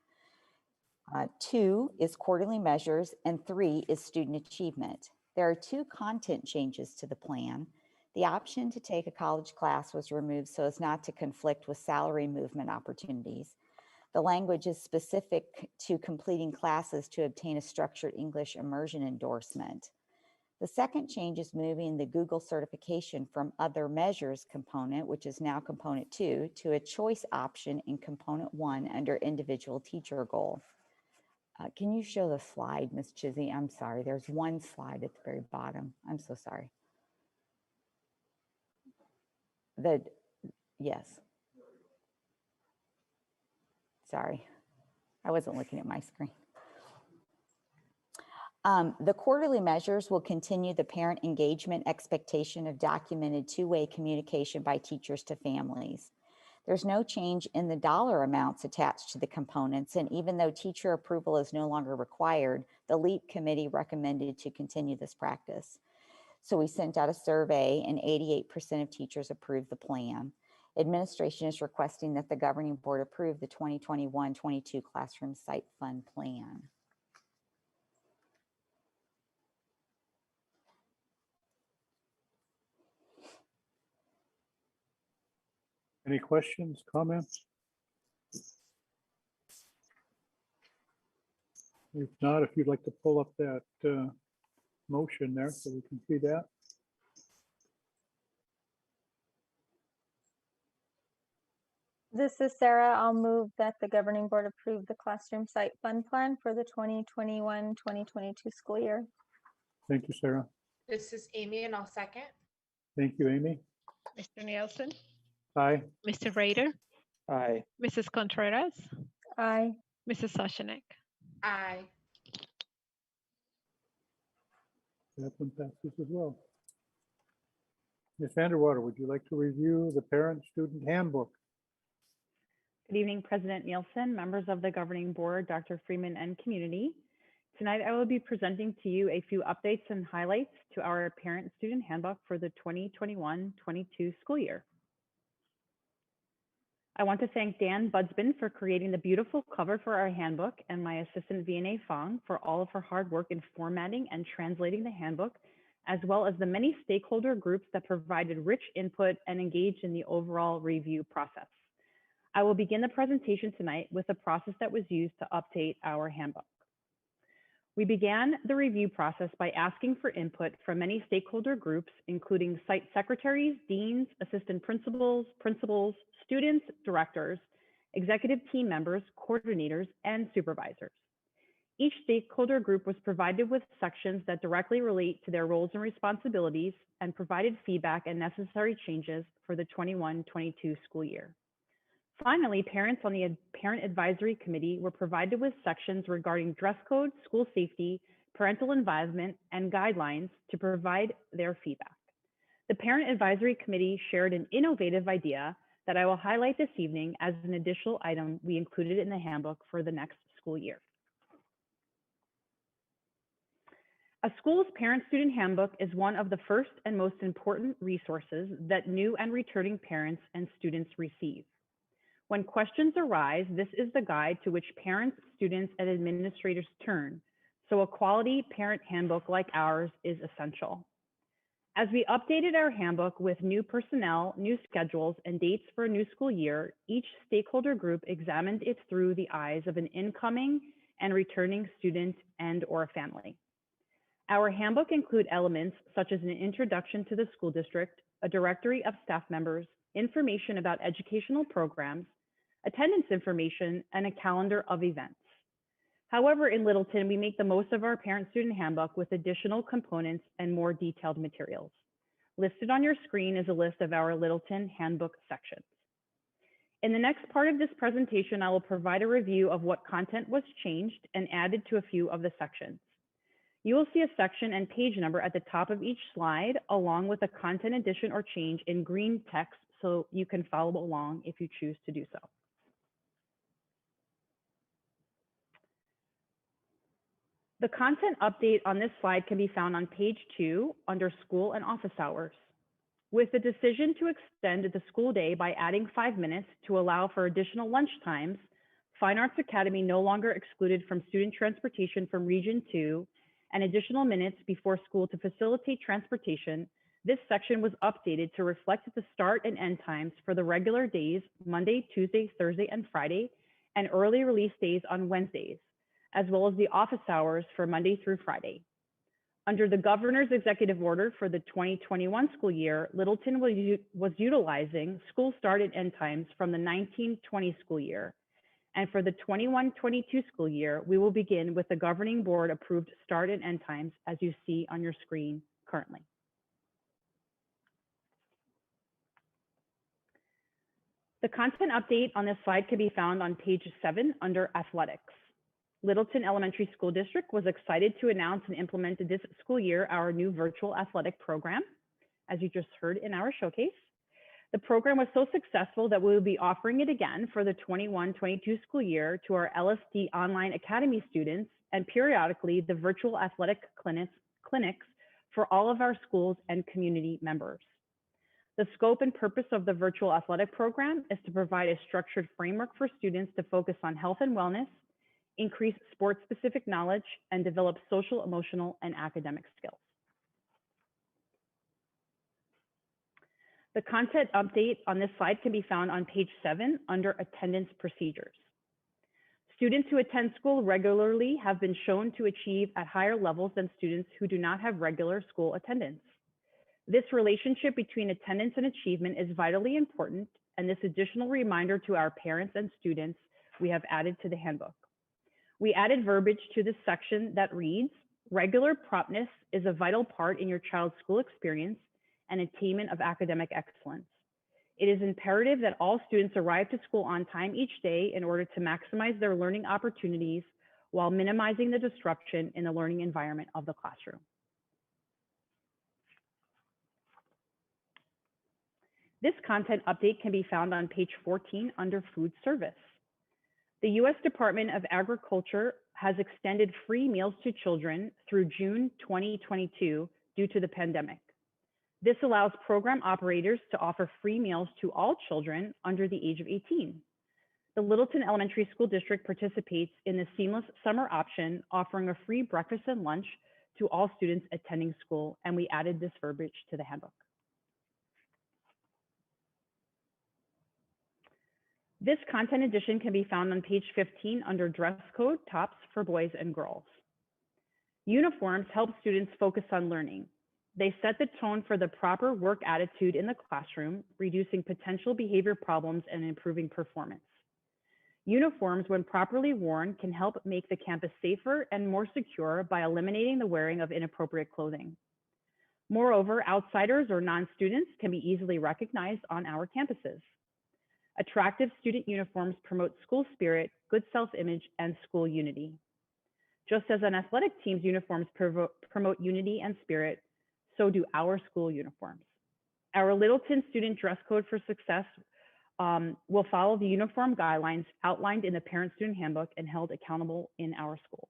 2 is quarterly measures, and 3 is student achievement. There are 2 content changes to the plan. The option to take a college class was removed so as not to conflict with salary movement opportunities. The language is specific to completing classes to obtain a structured English immersion endorsement. The second change is moving the Google certification from other measures component, which is now component 2, to a choice option in component 1 under individual teacher goal. Can you show the slide, Ms. Chizzy? I'm sorry, there's one slide at the very bottom. I'm so sorry. Yes. Sorry, I wasn't looking at my screen. The quarterly measures will continue the parent engagement expectation of documented 2-way communication by teachers to families. There's no change in the dollar amounts attached to the components, and even though teacher approval is no longer required, the LEAP committee recommended to continue this practice. So we sent out a survey and 88% of teachers approved the plan. Administration is requesting that the governing board approve the 2021-22 Classroom Site Fund Plan. Any questions, comments? If not, if you'd like to pull up that motion there so we can see that. This is Sarah. I'll move that the governing board approve the Classroom Site Fund Plan for the 2021-2022 school year. Thank you, Sarah. This is Amy, and I'll second. Thank you, Amy. Mr. Nielsen, Aye. Mr. Rader, Aye. Mrs. Contreras, Aye. Mrs. Sashanek. Aye. That one passes as well. Ms. Vanderwater, would you like to review the parent-student handbook? Good evening, President Nielsen, members of the governing board, Dr. Freeman, and community. Tonight, I will be presenting to you a few updates and highlights to our parent-student handbook for the 2021-22 school year. I want to thank Dan Budsman for creating the beautiful cover for our handbook and my assistant V&A Fong for all of her hard work in formatting and translating the handbook, as well as the many stakeholder groups that provided rich input and engaged in the overall review process. I will begin the presentation tonight with the process that was used to update our handbook. We began the review process by asking for input from many stakeholder groups, including site secretaries, deans, assistant principals, students, directors, executive team members, coordinators, and supervisors. Each stakeholder group was provided with sections that directly relate to their roles and responsibilities and provided feedback and necessary changes for the 21-22 school year. Finally, parents on the Parent Advisory Committee were provided with sections regarding dress code, school safety, parental involvement, and guidelines to provide their feedback. The Parent Advisory Committee shared an innovative idea that I will highlight this evening as an additional item we included in the handbook for the next school year. A school's parent-student handbook is one of the first and most important resources that new and returning parents and students receive. When questions arise, this is the guide to which parents, students, and administrators turn, so a quality parent handbook like ours is essential. As we updated our handbook with new personnel, new schedules, and dates for a new school year, each stakeholder group examined it through the eyes of an incoming and returning student and/or family. Our handbook includes elements such as an introduction to the school district, a directory of staff members, information about educational programs, attendance information, and a calendar of events. However, in Littleton, we make the most of our parent-student handbook with additional components and more detailed materials. Listed on your screen is a list of our Littleton handbook sections. In the next part of this presentation, I will provide a review of what content was changed and added to a few of the sections. You will see a section and page number at the top of each slide, along with a content addition or change in green text, so you can follow along if you choose to do so. The content update on this slide can be found on page 2 under School and Office Hours. With the decision to extend the school day by adding 5 minutes to allow for additional lunch times, Fine Arts Academy no longer excluded from student transportation from Region 2 and additional minutes before school to facilitate transportation, this section was updated to reflect the start and end times for the regular days, Monday, Tuesday, Thursday, and Friday, and early release days on Wednesdays, as well as the office hours for Monday through Friday. Under the governor's executive order for the 2021 school year, Littleton was utilizing school start and end times from the 1920 school year. And for the 21-22 school year, we will begin with the governing board approved start and end times as you see on your screen currently. The content update on this slide can be found on page 7 under athletics. Littleton Elementary School District was excited to announce and implement this school year our new virtual athletic program, as you just heard in our showcase. The program was so successful that we will be offering it again for the 21-22 school year to our LSD Online Academy students and periodically the virtual athletic clinics for all of our schools and community members. The scope and purpose of the virtual athletic program is to provide a structured framework for students to focus on health and wellness, increase sports-specific knowledge, and develop social, emotional, and academic skills. The content update on this slide can be found on page 7 under attendance procedures. Students who attend school regularly have been shown to achieve at higher levels than students who do not have regular school attendance. This relationship between attendance and achievement is vitally important, and this additional reminder to our parents and students we have added to the handbook. We added verbiage to this section that reads, regular promptness is a vital part in your child's school experience and attainment of academic excellence. It is imperative that all students arrive to school on time each day in order to maximize their learning opportunities while minimizing the disruption in the learning environment of the classroom. This content update can be found on page 14 under food service. The U.S. Department of Agriculture has extended free meals to children through June 2022 due to the pandemic. This allows program operators to offer free meals to all children under the age of 18. The Littleton Elementary School District participates in the Seamless Summer option, offering a free breakfast and lunch to all students attending school, and we added this verbiage to the handbook. This content edition can be found on page 15 under dress code tops for boys and girls. Uniforms help students focus on learning. They set the tone for the proper work attitude in the classroom, reducing potential behavior problems and improving performance. Uniforms, when properly worn, can help make the campus safer and more secure by eliminating the wearing of inappropriate clothing. Moreover, outsiders or non-students can be easily recognized on our campuses. Attractive student uniforms promote school spirit, good self-image, and school unity. Just as an athletic team's uniforms promote unity and spirit, so do our school uniforms. Our Littleton student dress code for success will follow the uniform guidelines outlined in the parent-student handbook and held accountable in our schools.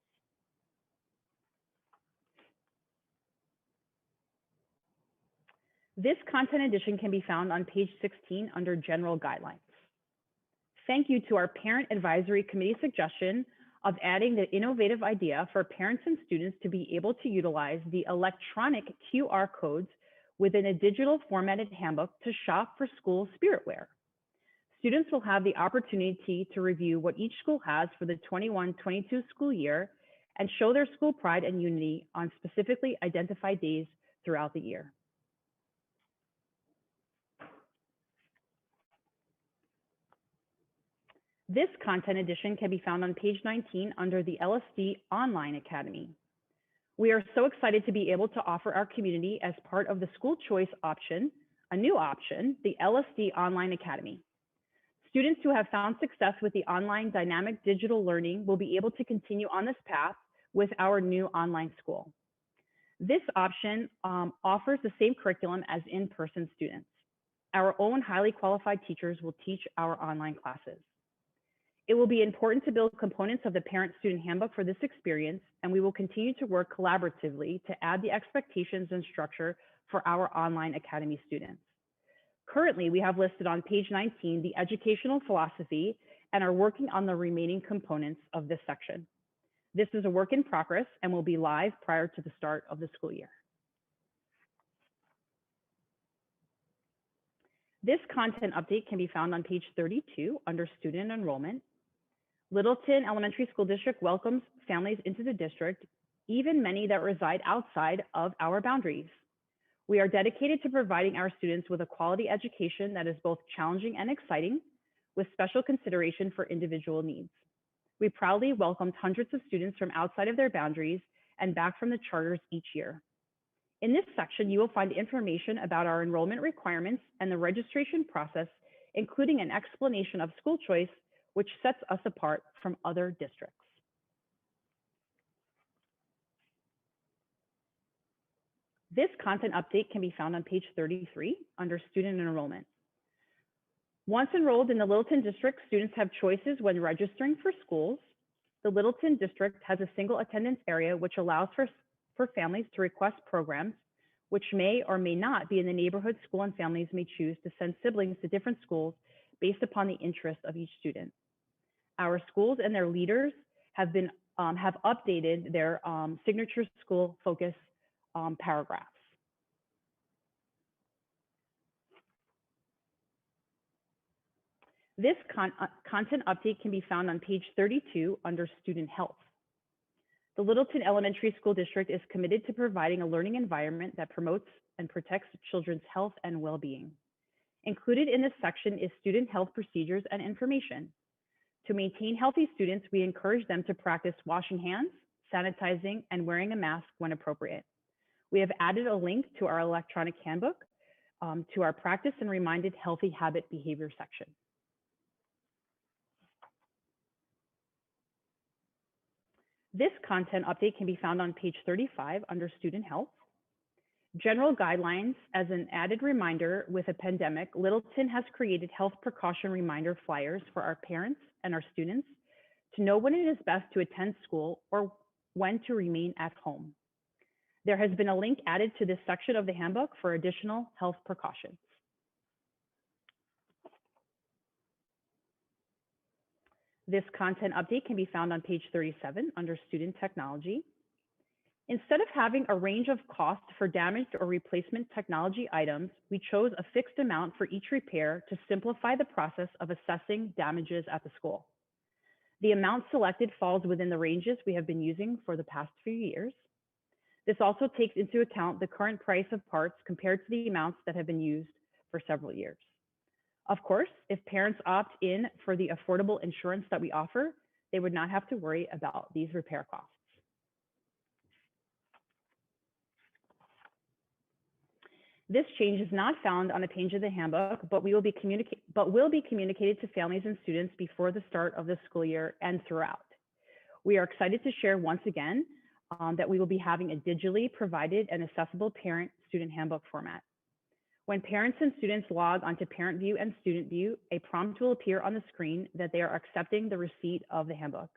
This content edition can be found on page 16 under General Guidelines. Thank you to our Parent Advisory Committee suggestion of adding the innovative idea for parents and students to be able to utilize the electronic QR codes within a digital formatted handbook to shop for school spirit wear. Students will have the opportunity to review what each school has for the 21-22 school year and show their school pride and unity on specifically identified days throughout the year. This content edition can be found on page 19 under the LSD Online Academy. We are so excited to be able to offer our community as part of the school choice option, a new option, the LSD Online Academy. Students who have found success with the online dynamic digital learning will be able to continue on this path with our new online school. This option offers the same curriculum as in-person students. Our own highly qualified teachers will teach our online classes. It will be important to build components of the parent-student handbook for this experience, and we will continue to work collaboratively to add the expectations and structure for our online academy students. Currently, we have listed on page 19 the educational philosophy and are working on the remaining components of this section. This is a work in progress and will be live prior to the start of the school year. This content update can be found on page 32 under student enrollment. Littleton Elementary School District welcomes families into the district, even many that reside outside of our boundaries. We are dedicated to providing our students with a quality education that is both challenging and exciting, with special consideration for individual needs. We proudly welcomed hundreds of students from outside of their boundaries and back from the charters each year. In this section, you will find information about our enrollment requirements and the registration process, including an explanation of school choice, which sets us apart from other districts. This content update can be found on page 33 under student enrollment. Once enrolled in the Littleton district, students have choices when registering for schools. The Littleton district has a single attendance area, which allows for families to request programs, which may or may not be in the neighborhood school, and families may choose to send siblings to different schools based upon the interest of each student. Our schools and their leaders have updated their signature school focus paragraphs. This content update can be found on page 32 under student health. The Littleton Elementary School District is committed to providing a learning environment that promotes and protects children's health and well-being. Included in this section is student health procedures and information. To maintain healthy students, we encourage them to practice washing hands, sanitizing, and wearing a mask when appropriate. We have added a link to our electronic handbook to our practice and reminded healthy habit behavior section. This content update can be found on page 35 under student health. General guidelines. As an added reminder, with a pandemic, Littleton has created health precaution reminder flyers for our parents and our students to know when it is best to attend school or when to remain at home. There has been a link added to this section of the handbook for additional health precautions. This content update can be found on page 37 under student technology. Instead of having a range of costs for damaged or replacement technology items, we chose a fixed amount for each repair to simplify the process of assessing damages at the school. The amount selected falls within the ranges we have been using for the past few years. This also takes into account the current price of parts compared to the amounts that have been used for several years. Of course, if parents opt in for the affordable insurance that we offer, they would not have to worry about these repair costs. This change is not found on a page of the handbook, but will be communicated to families and students before the start of the school year and throughout. We are excited to share once again that we will be having a digitally provided and accessible parent-student handbook format. When parents and students log onto Parent View and Student View, a prompt will appear on the screen that they are accepting the receipt of the handbook.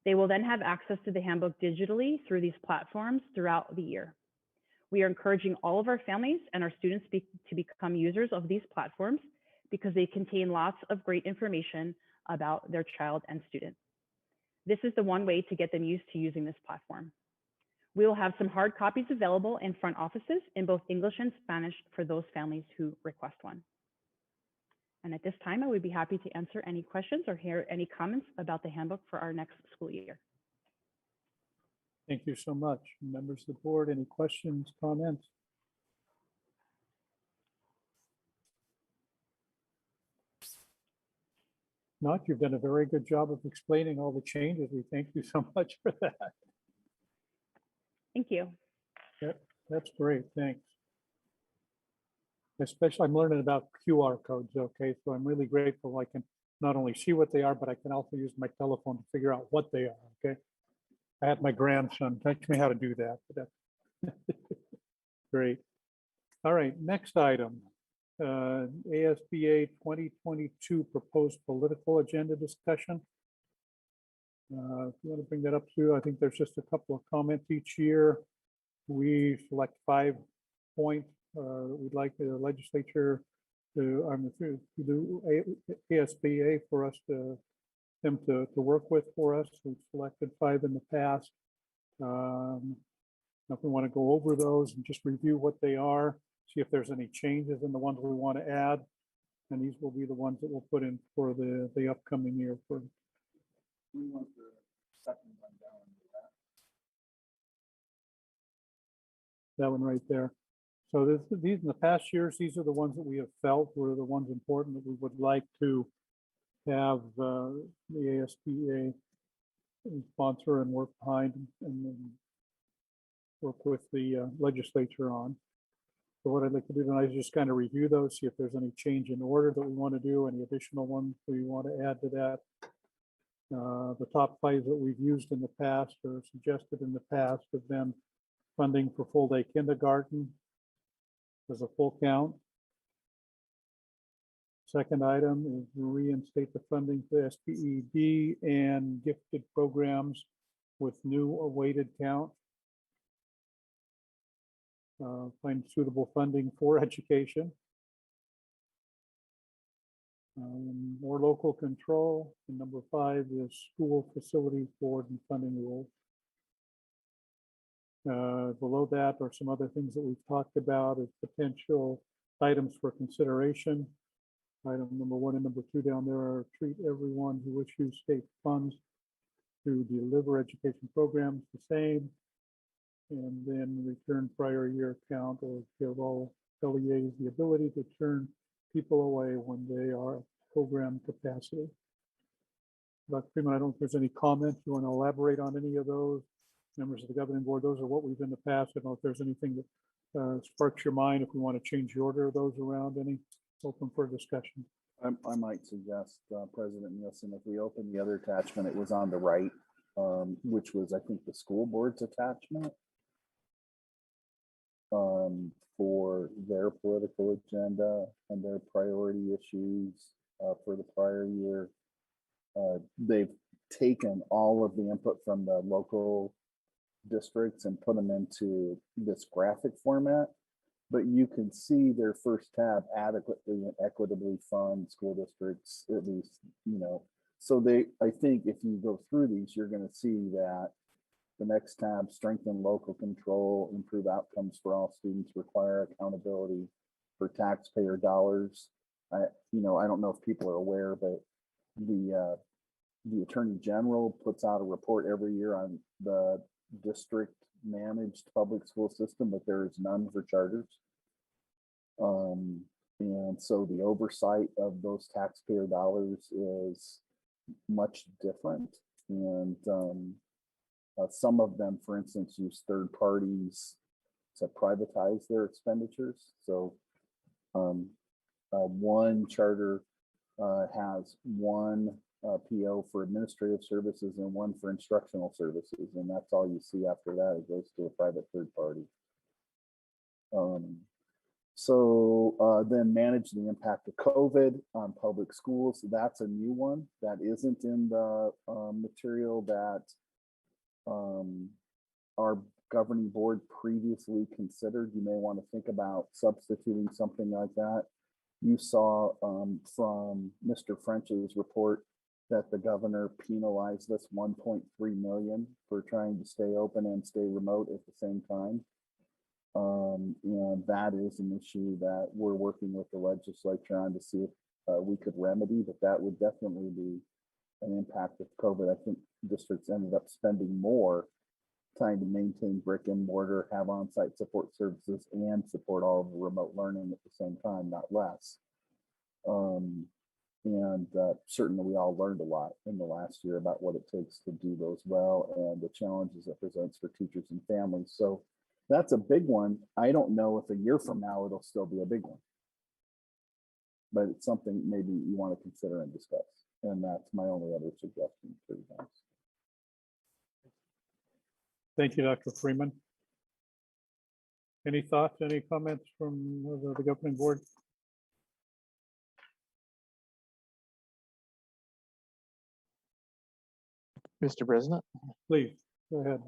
They will then have access to the handbook digitally through these platforms throughout the year. We are encouraging all of our families and our students to become users of these platforms because they contain lots of great information about their child and student. This is the one way to get them used to using this platform. We will have some hard copies available in front offices in both English and Spanish for those families who request one. And at this time, I would be happy to answer any questions or hear any comments about the handbook for our next school year. Thank you so much. Members of the board, any questions, comments? Not, you've done a very good job of explaining all the changes. We thank you so much for that. Thank you. That's great, thanks. Especially, I'm learning about QR codes, okay? So I'm really grateful. I can not only see what they are, but I can also use my telephone to figure out what they are, okay? I had my grandson teach me how to do that. But that's great. All right, next item. ASBA 2022 proposed political agenda discussion. If you want to bring that up too, I think there's just a couple of comments each year. We select 5 points. We'd like the legislature to do ASBA for us to work with for us. We've selected 5 in the past. If we want to go over those and just review what they are, see if there's any changes in the ones we want to add. And these will be the ones that we'll put in for the upcoming year. For We want the second one down. that one right there. So these in the past years, these are the ones that we have felt were the ones important that we would like to have the ASBA sponsor and work behind and then work with the legislature on. So what I'd like to do tonight is just kind of review those, see if there's any change in order that we want to do, any additional ones we want to add to that. The top 5 that we've used in the past or suggested in the past have been funding for full-day kindergarten as a full count. Second item is reinstate the funding for SPED and gifted programs with new weighted count. Find suitable funding for education. More local control. And number 5 is school facilities board and funding rules. Below that are some other things that we've talked about as potential items for consideration. Item number 1 and number 2 down there are treat everyone who issues state funds to deliver education programs the same, and then return prior year count or give all LEAs the ability to turn people away when they are at program capacity. Dr. Freeman, I don't know if there's any comments. You want to elaborate on any of those? Members of the governing board, those are what we've in the past. I don't know if there's anything that sparks your mind, if we want to change the order of those around, any open for discussion. I might suggest, President Nielsen, if we open the other attachment, it was on the right, which was, I think, the school board's attachment for their political agenda and their priority issues for the prior year. They've taken all of the input from the local districts and put them into this graphic format, but you can see their first tab, adequately and equitably fund school districts, at least, so I think if you go through these, you're going to see that the next tab, strengthen local control, improve outcomes for all students, require accountability for taxpayer dollars. I don't know if people are aware, but the Attorney General puts out a report every year on the district managed public school system, but there is none for charters. And so the oversight of those taxpayer dollars is much different. And some of them, for instance, use third parties to privatize their expenditures. So one charter has one PO for administrative services and one for instructional services. And that's all you see after that. It goes to a private third party. Then manage the impact of COVID on public schools. So that's a new one that isn't in the material that our governing board previously considered. You may want to think about substituting something like that. You saw from Mr. French's report that the governor penalized us $1.3 million for trying to stay open and stay remote at the same time. And that is an issue that we're working with the legislature on to see if we could remedy, but that would definitely be an impact of COVID. I think districts ended up spending more trying to maintain brick and mortar, have on-site support services, and support all of the remote learning at the same time, not less. Certainly we all learned a lot in the last year about what it takes to do those well and the challenges it presents for teachers and families. So that's a big one. I don't know if a year from now it'll still be a big one, but it's something maybe you want to consider and discuss. And that's my only other suggestion for you guys. Thank you, Dr. Freeman. Any thoughts, any comments from the governing board? Mr. President? Please, go ahead.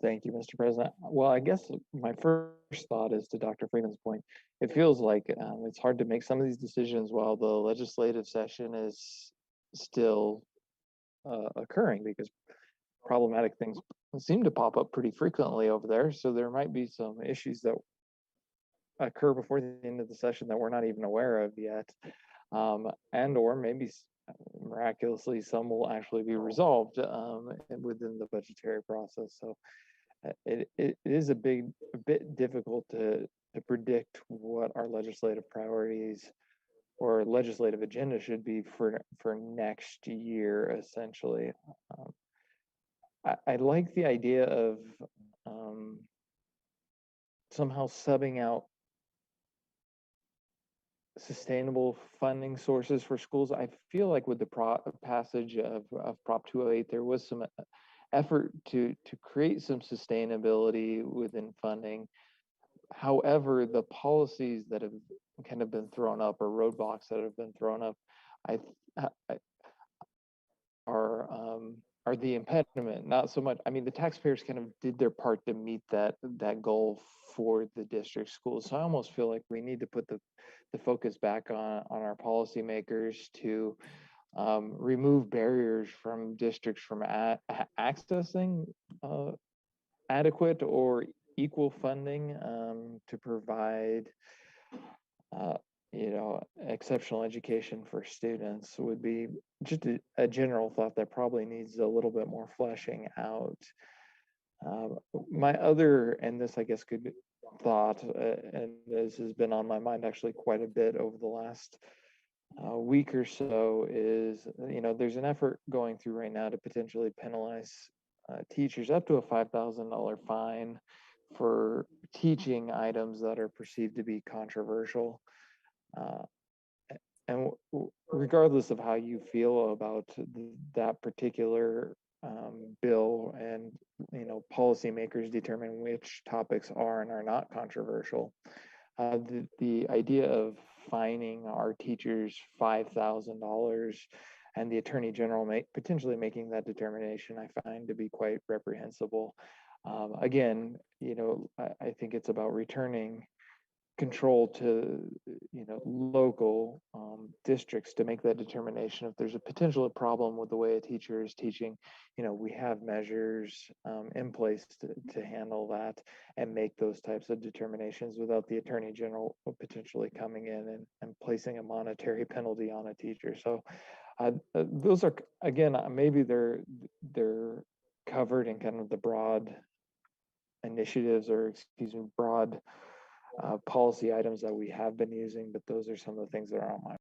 Thank you, Mr. President. Well, I guess my first thought is to Dr. Freeman's point. It feels like it's hard to make some of these decisions while the legislative session is still occurring, because problematic things seem to pop up pretty frequently over there. So there might be some issues that occur before the end of the session that we're not even aware of yet. And or maybe miraculously some will actually be resolved within the budgetary process. So it is a bit difficult to predict what our legislative priorities or legislative agenda should be for next year, essentially. I like the idea of somehow subbing out sustainable funding sources for schools. I feel like with the passage of Prop 208, there was some effort to create some sustainability within funding. However, the policies that have kind of been thrown up, or roadblocks that have been thrown up, are the impediment, not so much. I mean, the taxpayers kind of did their part to meet that goal for the district schools. So I almost feel like we need to put the focus back on our policymakers to remove barriers from districts from accessing adequate or equal funding to provide exceptional education for students. Would be just a general thought that probably needs a little bit more fleshing out. My other, and this I guess could be thought, and this has been on my mind actually quite a bit over the last week or so, is there's an effort going through right now to potentially penalize teachers up to a $5,000 fine for teaching items that are perceived to be controversial. And regardless of how you feel about that particular bill, and policymakers determine which topics are and are not controversial, the idea of fining our teachers $5,000 and the Attorney General potentially making that determination, I find to be quite reprehensible. Again, I think it's about returning control to local districts to make that determination. If there's a potential problem with the way a teacher is teaching, we have measures in place to handle that and make those types of determinations without the Attorney General potentially coming in and placing a monetary penalty on a teacher. So those are, again, maybe they're covered in kind of the broad initiatives, or broad policy items that we have been using, but those are some of the things that are on my.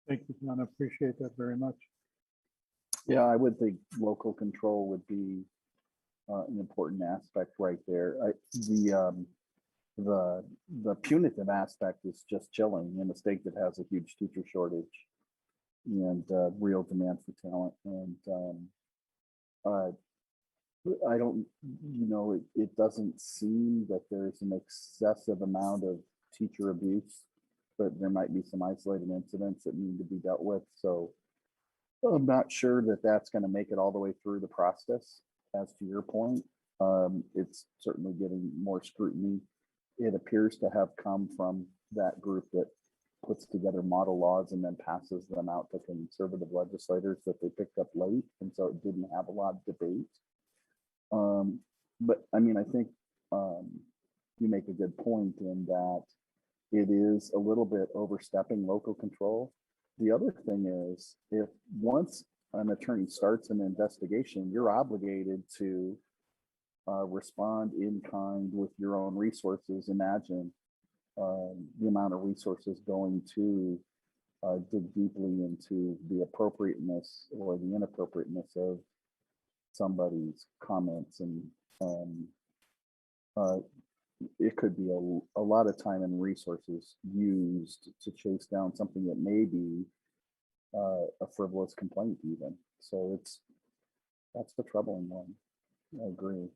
Thank you, John. I appreciate that very much. Yeah, I would think local control would be an important aspect right there. The punitive aspect is just chilling in a state that has a huge teacher shortage and real demand for talent. And I don't, it doesn't seem that there's an excessive amount of teacher abuse, but there might be some isolated incidents that need to be dealt with. So I'm not sure that that's going to make it all the way through the process. As to your point, it's certainly getting more scrutiny. It appears to have come from that group that puts together model laws and then passes them out to conservative legislators that they picked up late. And so it didn't have a lot of debate. But I mean, I think you make a good point in that it is a little bit overstepping local control. The other thing is, if once an attorney starts an investigation, you're obligated to respond in kind with your own resources. Imagine the amount of resources going to dig deeply into the appropriateness or the inappropriateness of somebody's comments, and it could be a lot of time and resources used to chase down something that may be a frivolous complaint even. So that's the troubling one. I agree.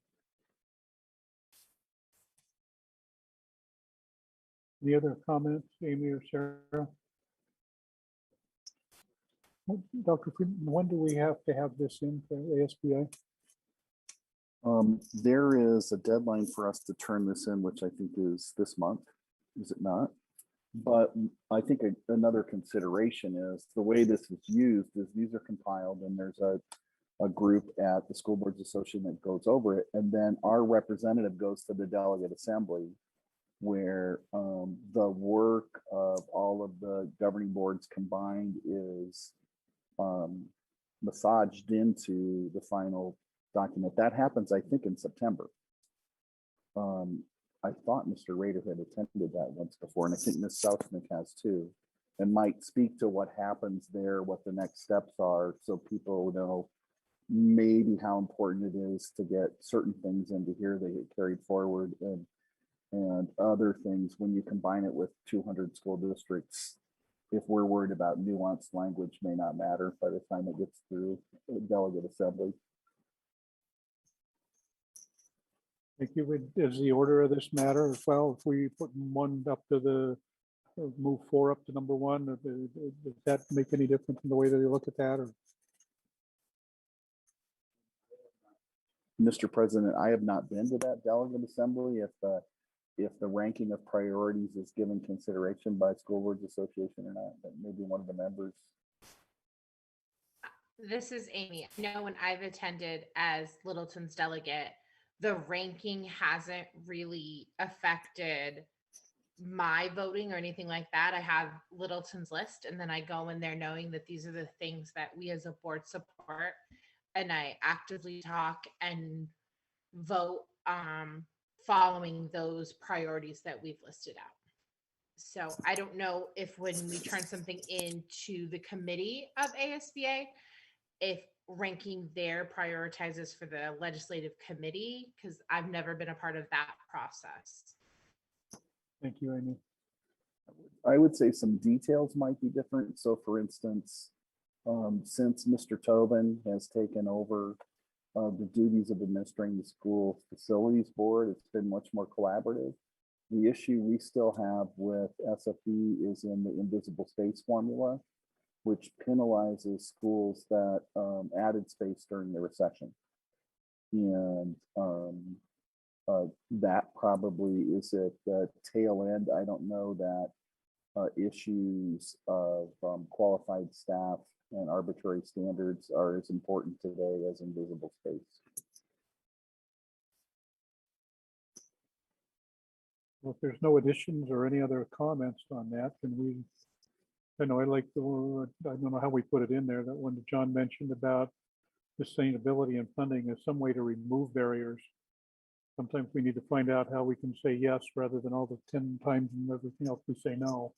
Any other comments, Amy or Sarah? Dr. Friedman, when do we have to have this in for ASBA? There is a deadline for us to turn this in, which I think is this month, is it not? But I think another consideration is the way this is used is these are compiled and there's a group at the School Boards Association that goes over it. And then our representative goes to the delegate assembly where the work of all of the governing boards combined is massaged into the final document. That happens, I think, in September. I thought Mr. Rader had attended that once before, and I think Ms. Southnick has too, and might speak to what happens there, what the next steps are, so people know maybe how important it is to get certain things into here, they get carried forward, and other things when you combine it with 200 school districts. If we're worried about nuanced language, may not matter by the time it gets through delegate assembly. Thank you. Is the order of this matter as well? If we put one up to the, move 4 up to number 1, does that make any difference in the way that they look at that? Or? Mr. President, I have not been to that delegate assembly. If the ranking of priorities is given consideration by School Boards Association or not, but maybe one of the members. This is Amy. I know when I've attended as Littleton's delegate, the ranking hasn't really affected my voting or anything like that. I have Littleton's list, and then I go in there knowing that these are the things that we as a board support, and I actively talk and vote following those priorities that we've listed out. So I don't know if when we turn something into the committee of ASBA, if ranking there prioritizes for the legislative committee, because I've never been a part of that process. Thank you, Amy. I would say some details might be different. So for instance, since Mr. Tobin has taken over the duties of administering the school facilities board, it's been much more collaborative. The issue we still have with SFE is in the invisible space formula, which penalizes schools that added space during the recession. And that probably is at the tail end. I don't know that issues of qualified staff and arbitrary standards are as important today as invisible space. Well, if there's no additions or any other comments on that, can we, I know I like the, I don't know how we put it in there, that one that John mentioned about sustainability and funding as some way to remove barriers sometimes we need to find out how we can say yes rather than all the 10 times and everything else we say no.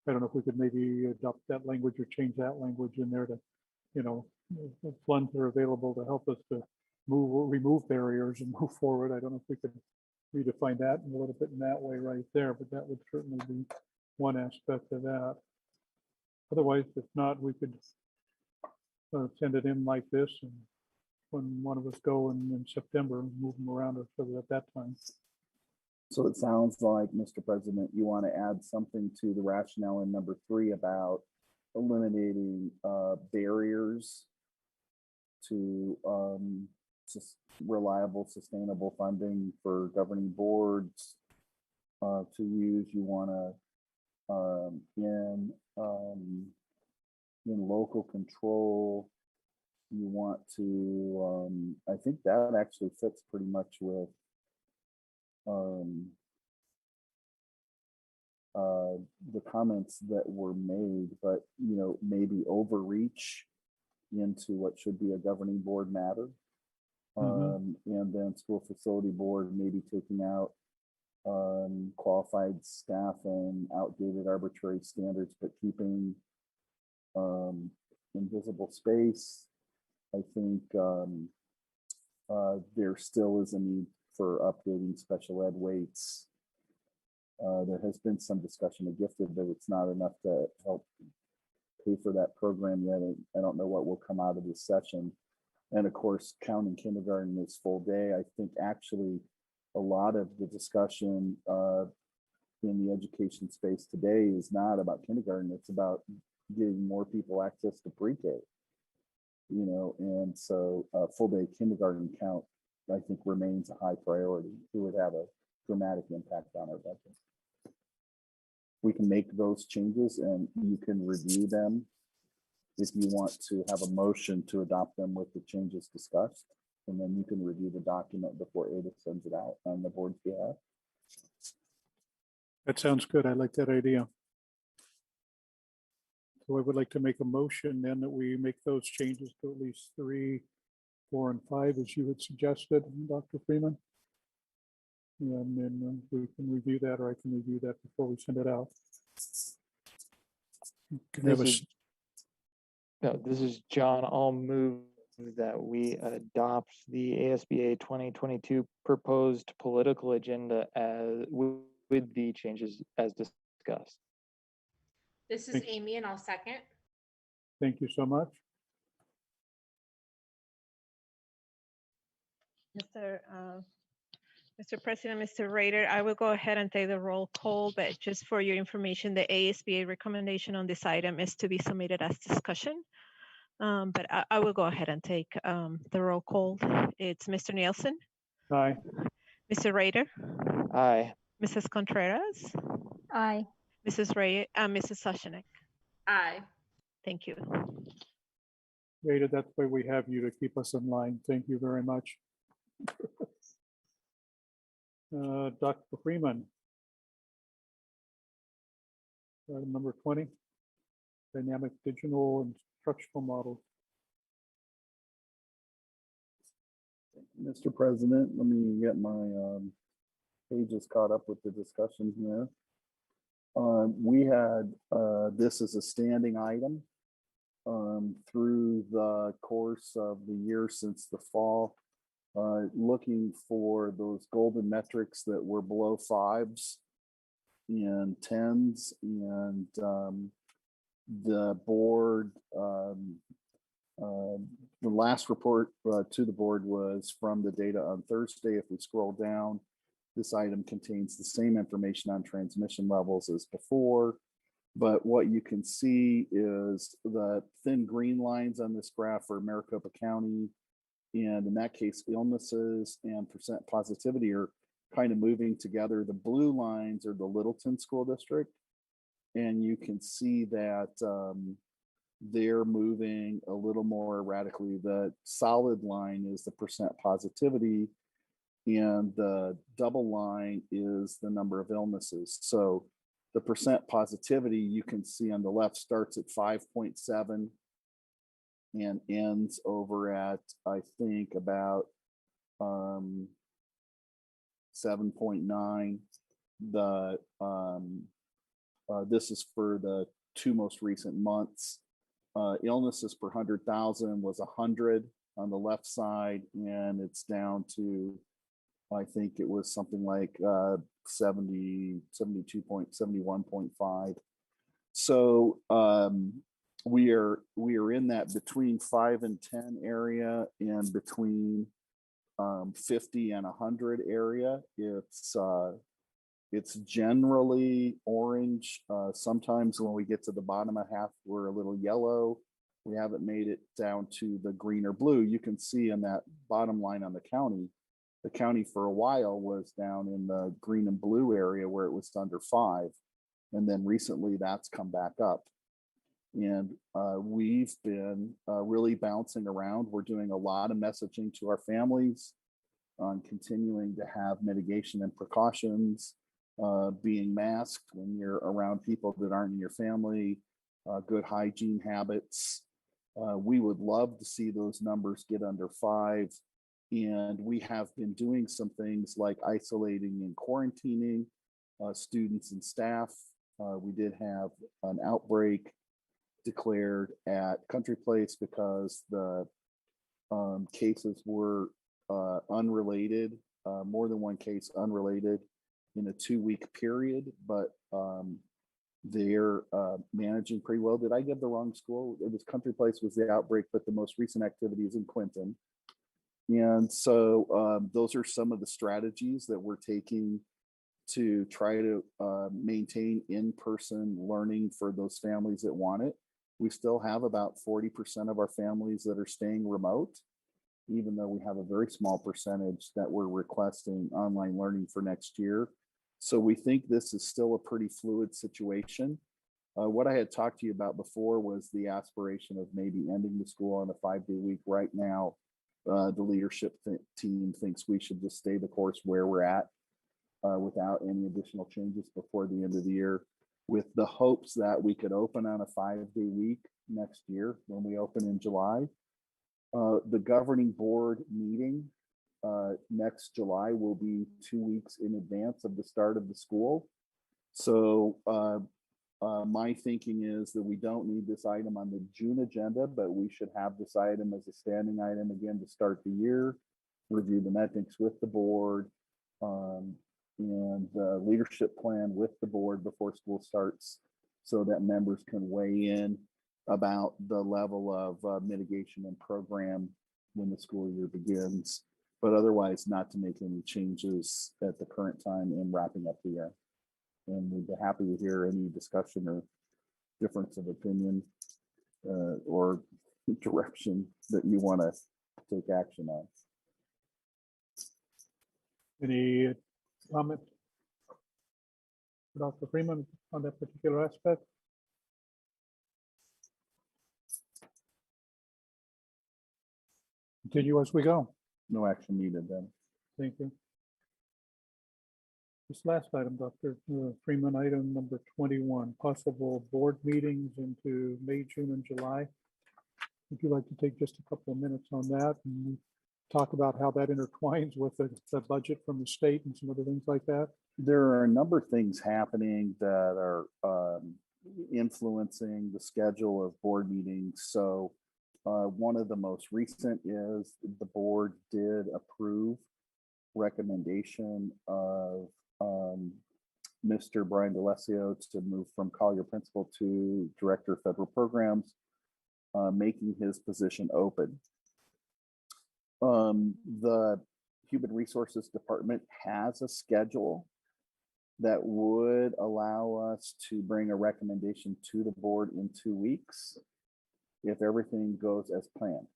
I don't know if we could maybe adopt that language or change that language in there to, you know, if funds are available to help us to remove barriers and move forward. I don't know if we could redefine that a little bit in that way right there, but that would certainly be one aspect of that. Otherwise, if not, we could send it in like this, and when one of us go in September, move them around or so at that time. So it sounds like, Mr. President, you want to add something to the rationale in number 3 about eliminating barriers to reliable, sustainable funding for governing boards to use. You want to in local control. You want to. I think that actually fits pretty much with the comments that were made, but you know, maybe overreach into what should be a governing board matter. And then school facility board maybe taking out qualified staff and outdated arbitrary standards, but keeping invisible space. I think there still is a need for updating special ed weights. There has been some discussion of gifted, but it's not enough to help pay for that program yet. I don't know what will come out of this session. And of course, counting kindergarten is full day. I think actually a lot of the discussion in the education space today is not about kindergarten. It's about getting more people access to pre-K. You know, and so full day kindergarten count, I think, remains a high priority. It would have a dramatic impact on our budget. We can make those changes and you can review them if you want to have a motion to adopt them with the changes discussed. And then you can review the document before Ada sends it out on the board's behalf. That sounds good. I like that idea. So I would like to make a motion then that we make those changes to at least 3, 4, and 5, as you had suggested, Dr. Freeman. And then we can review that, or I can review that before we send it out. This is John. I'll move that we adopt the ASBA 2022 proposed political agenda as with the changes as discussed. This is Amy, and I'll second. Thank you so much. Mr. President, Mr. Rader, I will go ahead and take the roll call, but just for your information, the ASBA recommendation on this item is to be submitted as discussion. But I will go ahead and take the roll call. It's Mr. Nielsen. Aye. Mr. Rader. Aye. Mrs. Contreras. Aye. Mrs. Ray, Mrs. Sashanek. Aye. Thank you. Rita, that's why we have you, to keep us in line. Thank you very much. Dr. Freeman. Item number 20, dynamic digital instructional models. Mr. President, let me get my pages caught up with the discussion here. We had this as a standing item through the course of the year since the fall, looking for those golden metrics that were below 5s and 10s, and the board, the last report to the board was from the data on Thursday. If we scroll down, this item contains the same information on transmission levels as before, but what you can see is the thin green lines on this graph for Maricopa County, and in that case, illnesses and percent positivity are kind of moving together. The blue lines are the Littleton School District, and you can see that they're moving a little more erratically. The solid line is the percent positivity, and the double line is the number of illnesses. So the percent positivity, you can see on the left, starts at 5.7 and ends over at, I think, about 7.9. The this is for the 2 most recent months. Illnesses per 100,000 was 100 on the left side, and it's down to, I think it was something like 71.5. So we are in that between 5 and 10 area, and between 50 and 100 area. It's generally orange. Sometimes when we get to the bottom of half, we're a little yellow. We haven't made it down to the green or blue. You can see in that bottom line on the county for a while was down in the green and blue area where it was under 5. And then recently that's come back up. And we've been really bouncing around. We're doing a lot of messaging to our families on continuing to have mitigation and precautions, being masked when you're around people that aren't in your family, good hygiene habits. We would love to see those numbers get under 5. And we have been doing some things like isolating and quarantining students and staff. We did have an outbreak declared at Country Place because the cases were unrelated, more than one case unrelated in a 2-week period, but they're managing pretty well. Did I give the wrong school? It was Country Place was the outbreak, but the most recent activity is in Clinton. And so those are some of the strategies that we're taking to try to maintain in-person learning for those families that want it. We still have about 40% of our families that are staying remote, even though we have a very small percentage that we're requesting online learning for next year. So we think this is still a pretty fluid situation. What I had talked to you about before was the aspiration of maybe ending the school on a 5-day week. Right now, the leadership team thinks we should just stay the course where we're at without any additional changes before the end of the year, with the hopes that we could open on a 5-day week next year when we open in July. The governing board meeting next July will be 2 weeks in advance of the start of the school. So my thinking is that we don't need this item on the June agenda, but we should have this item as a standing item again to start the year, review the metrics with the board, and the leadership plan with the board before school starts, so that members can weigh in about the level of mitigation and program when the school year begins, but otherwise not to make any changes at the current time in wrapping up the year. And we'd be happy to hear any discussion or difference of opinion or direction that you want to take action on. Any comment, Dr. Freeman, on that particular aspect? Continue as we go. No action needed then. Thank you. This last item, Dr. Freeman, item number 21, possible board meetings into May, June, and July. Would you like to take just a couple of minutes on that and talk about how that intertwines with the budget from the state and some other things like that? There are a number of things happening that are influencing the schedule of board meetings. So one of the most recent is the board did approve recommendation of Mr. Brian D'Alessio to move from Collier Principal to Director of Federal Programs, making his position open. The Human Resources Department has a schedule that would allow us to bring a recommendation to the board in 2 weeks if everything goes as planned,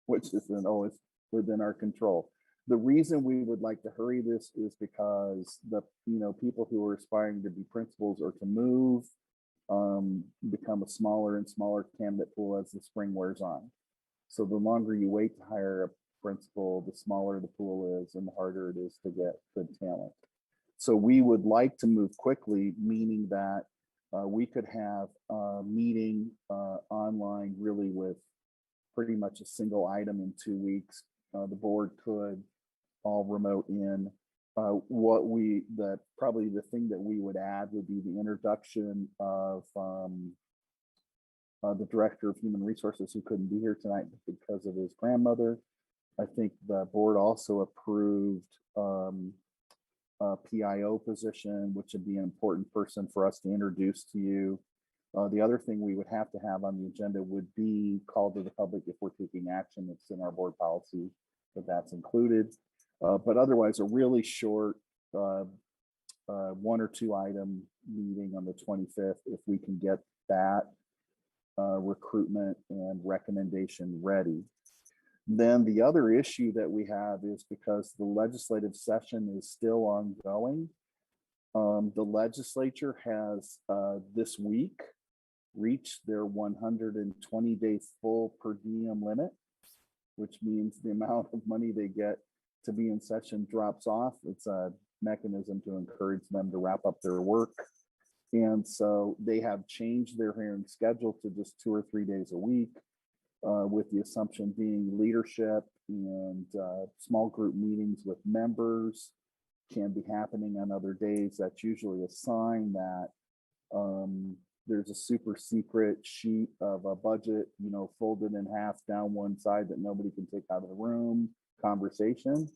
which isn't always within our control. The reason we would like to hurry this is because the people who are aspiring to be principals or to move become a smaller and smaller candidate pool as the spring wears on. So the longer you wait to hire a principal, the smaller the pool is and the harder it is to get good talent. So we would like to move quickly, meaning that we could have a meeting online really with pretty much a single item in 2 weeks. The board could all remote in Probably the thing that we would add would be the introduction of the Director of Human Resources, who couldn't be here tonight because of his grandmother. I think the board also approved a PIO position, which would be an important person for us to introduce to you. The other thing we would have to have on the agenda would be called to the public if we're taking action. It's in our board policy that that's included. But otherwise, a really short 1 or 2 item meeting on the 25th, if we can get that recruitment and recommendation ready. Then the other issue that we have is because the legislative session is still ongoing, the legislature has this week reached their 120-day full per diem limit, which means the amount of money they get to be in session drops off. It's a mechanism to encourage them to wrap up their work. And so they have changed their hearing schedule to just 2 or 3 days a week, with the assumption being leadership and small group meetings with members can be happening on other days. That's usually a sign that there's a super secret sheet of a budget, folded in half down one side that nobody can take out of the room conversation.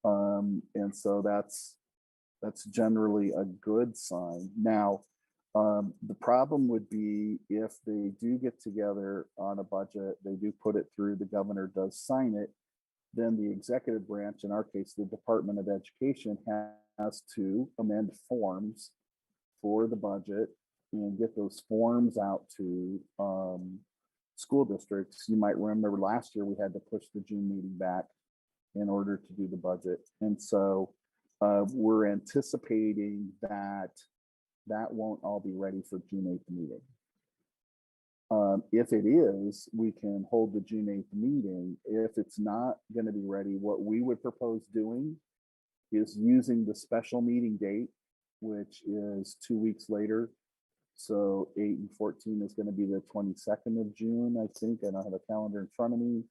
And so that's generally a good sign. Now, the problem would be if they do get together on a budget, they do put it through, the governor does sign it, then the executive branch, in our case, the Department of Education, has to amend forms for the budget and get those forms out to school districts. You might remember last year we had to push the June meeting back in order to do the budget. And so we're anticipating that won't all be ready for June 8th meeting. If it is, we can hold the June 8th meeting. If it's not going to be ready, what we would propose doing is using the special meeting date, which is 2 weeks later. So 8 and 14 is going to be the 22nd of June, I think. I don't have a calendar in front of me.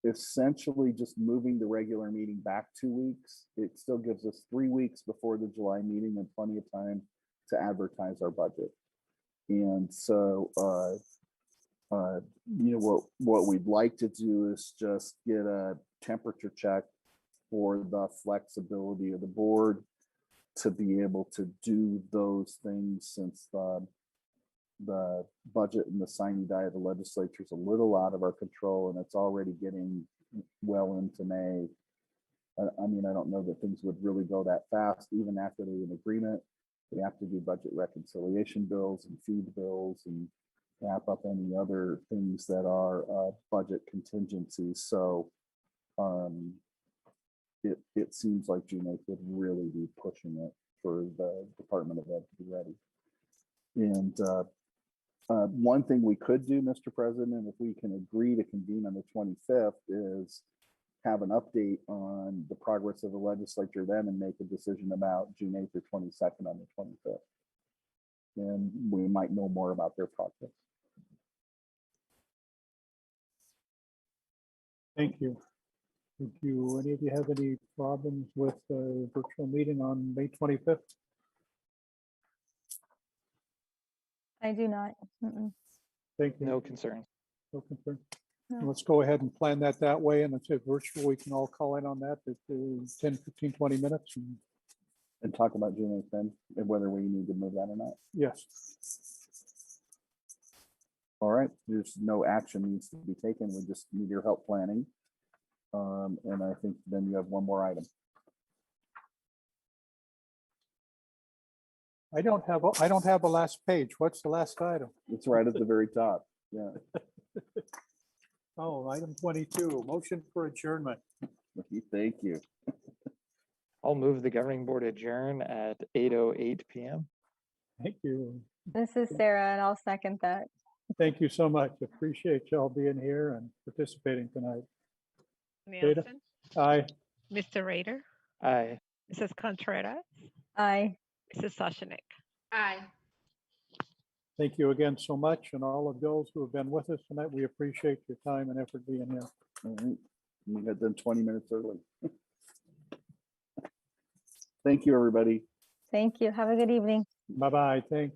Essentially just moving the regular meeting back 2 weeks. It still gives us 3 weeks before the July meeting and plenty of time to advertise our budget. And so, what we'd like to do is just get a temperature check for the flexibility of the board to be able to do those things, since the budget and the signing die of the legislature is a little out of our control, and it's already getting well into May. I mean, I don't know that things would really go that fast, even after the agreement. We have to do budget reconciliation bills and feed bills and wrap up any other things that are budget contingencies. So it seems like June 8th would really be pushing it for the Department of Ed to be ready. And one thing we could do, Mr. President, if we can agree to convene on the 25th, is have an update on the progress of the legislature then and make a decision about June 8th or 22nd on the 25th. And we might know more about their progress. Thank you. Did any of you have any problems with the virtual meeting on May 25th? I do not. Thank you. No concerns. No concern. No. Let's go ahead and plan that way. And it's virtual. We can all call in on that at 10, 15, 20 minutes. And talk about June 8th then, and whether we need to move that or not. Yes. All right. There's no action needs to be taken. We just need your help planning. And I think then you have one more item. I don't have a last page. What's the last item? It's right at the very top. Yeah. Oh, item 22, motion for adjournment. Thank you. I'll move the governing board adjourn at 8:08 p.m. Thank you. This is Sarah, and I'll second that. Thank you so much. Appreciate y'all being here and participating tonight. Nielsen, Aye. Mr. Rader, Aye. Mrs. Contreras, Aye. Mrs. Soshanek. Aye. Thank you again so much, and all of those who have been with us tonight. We appreciate your time and effort being here. All right. We got done 20 minutes early. Thank you, everybody. Thank you. Have a good evening. Bye-bye. Thanks.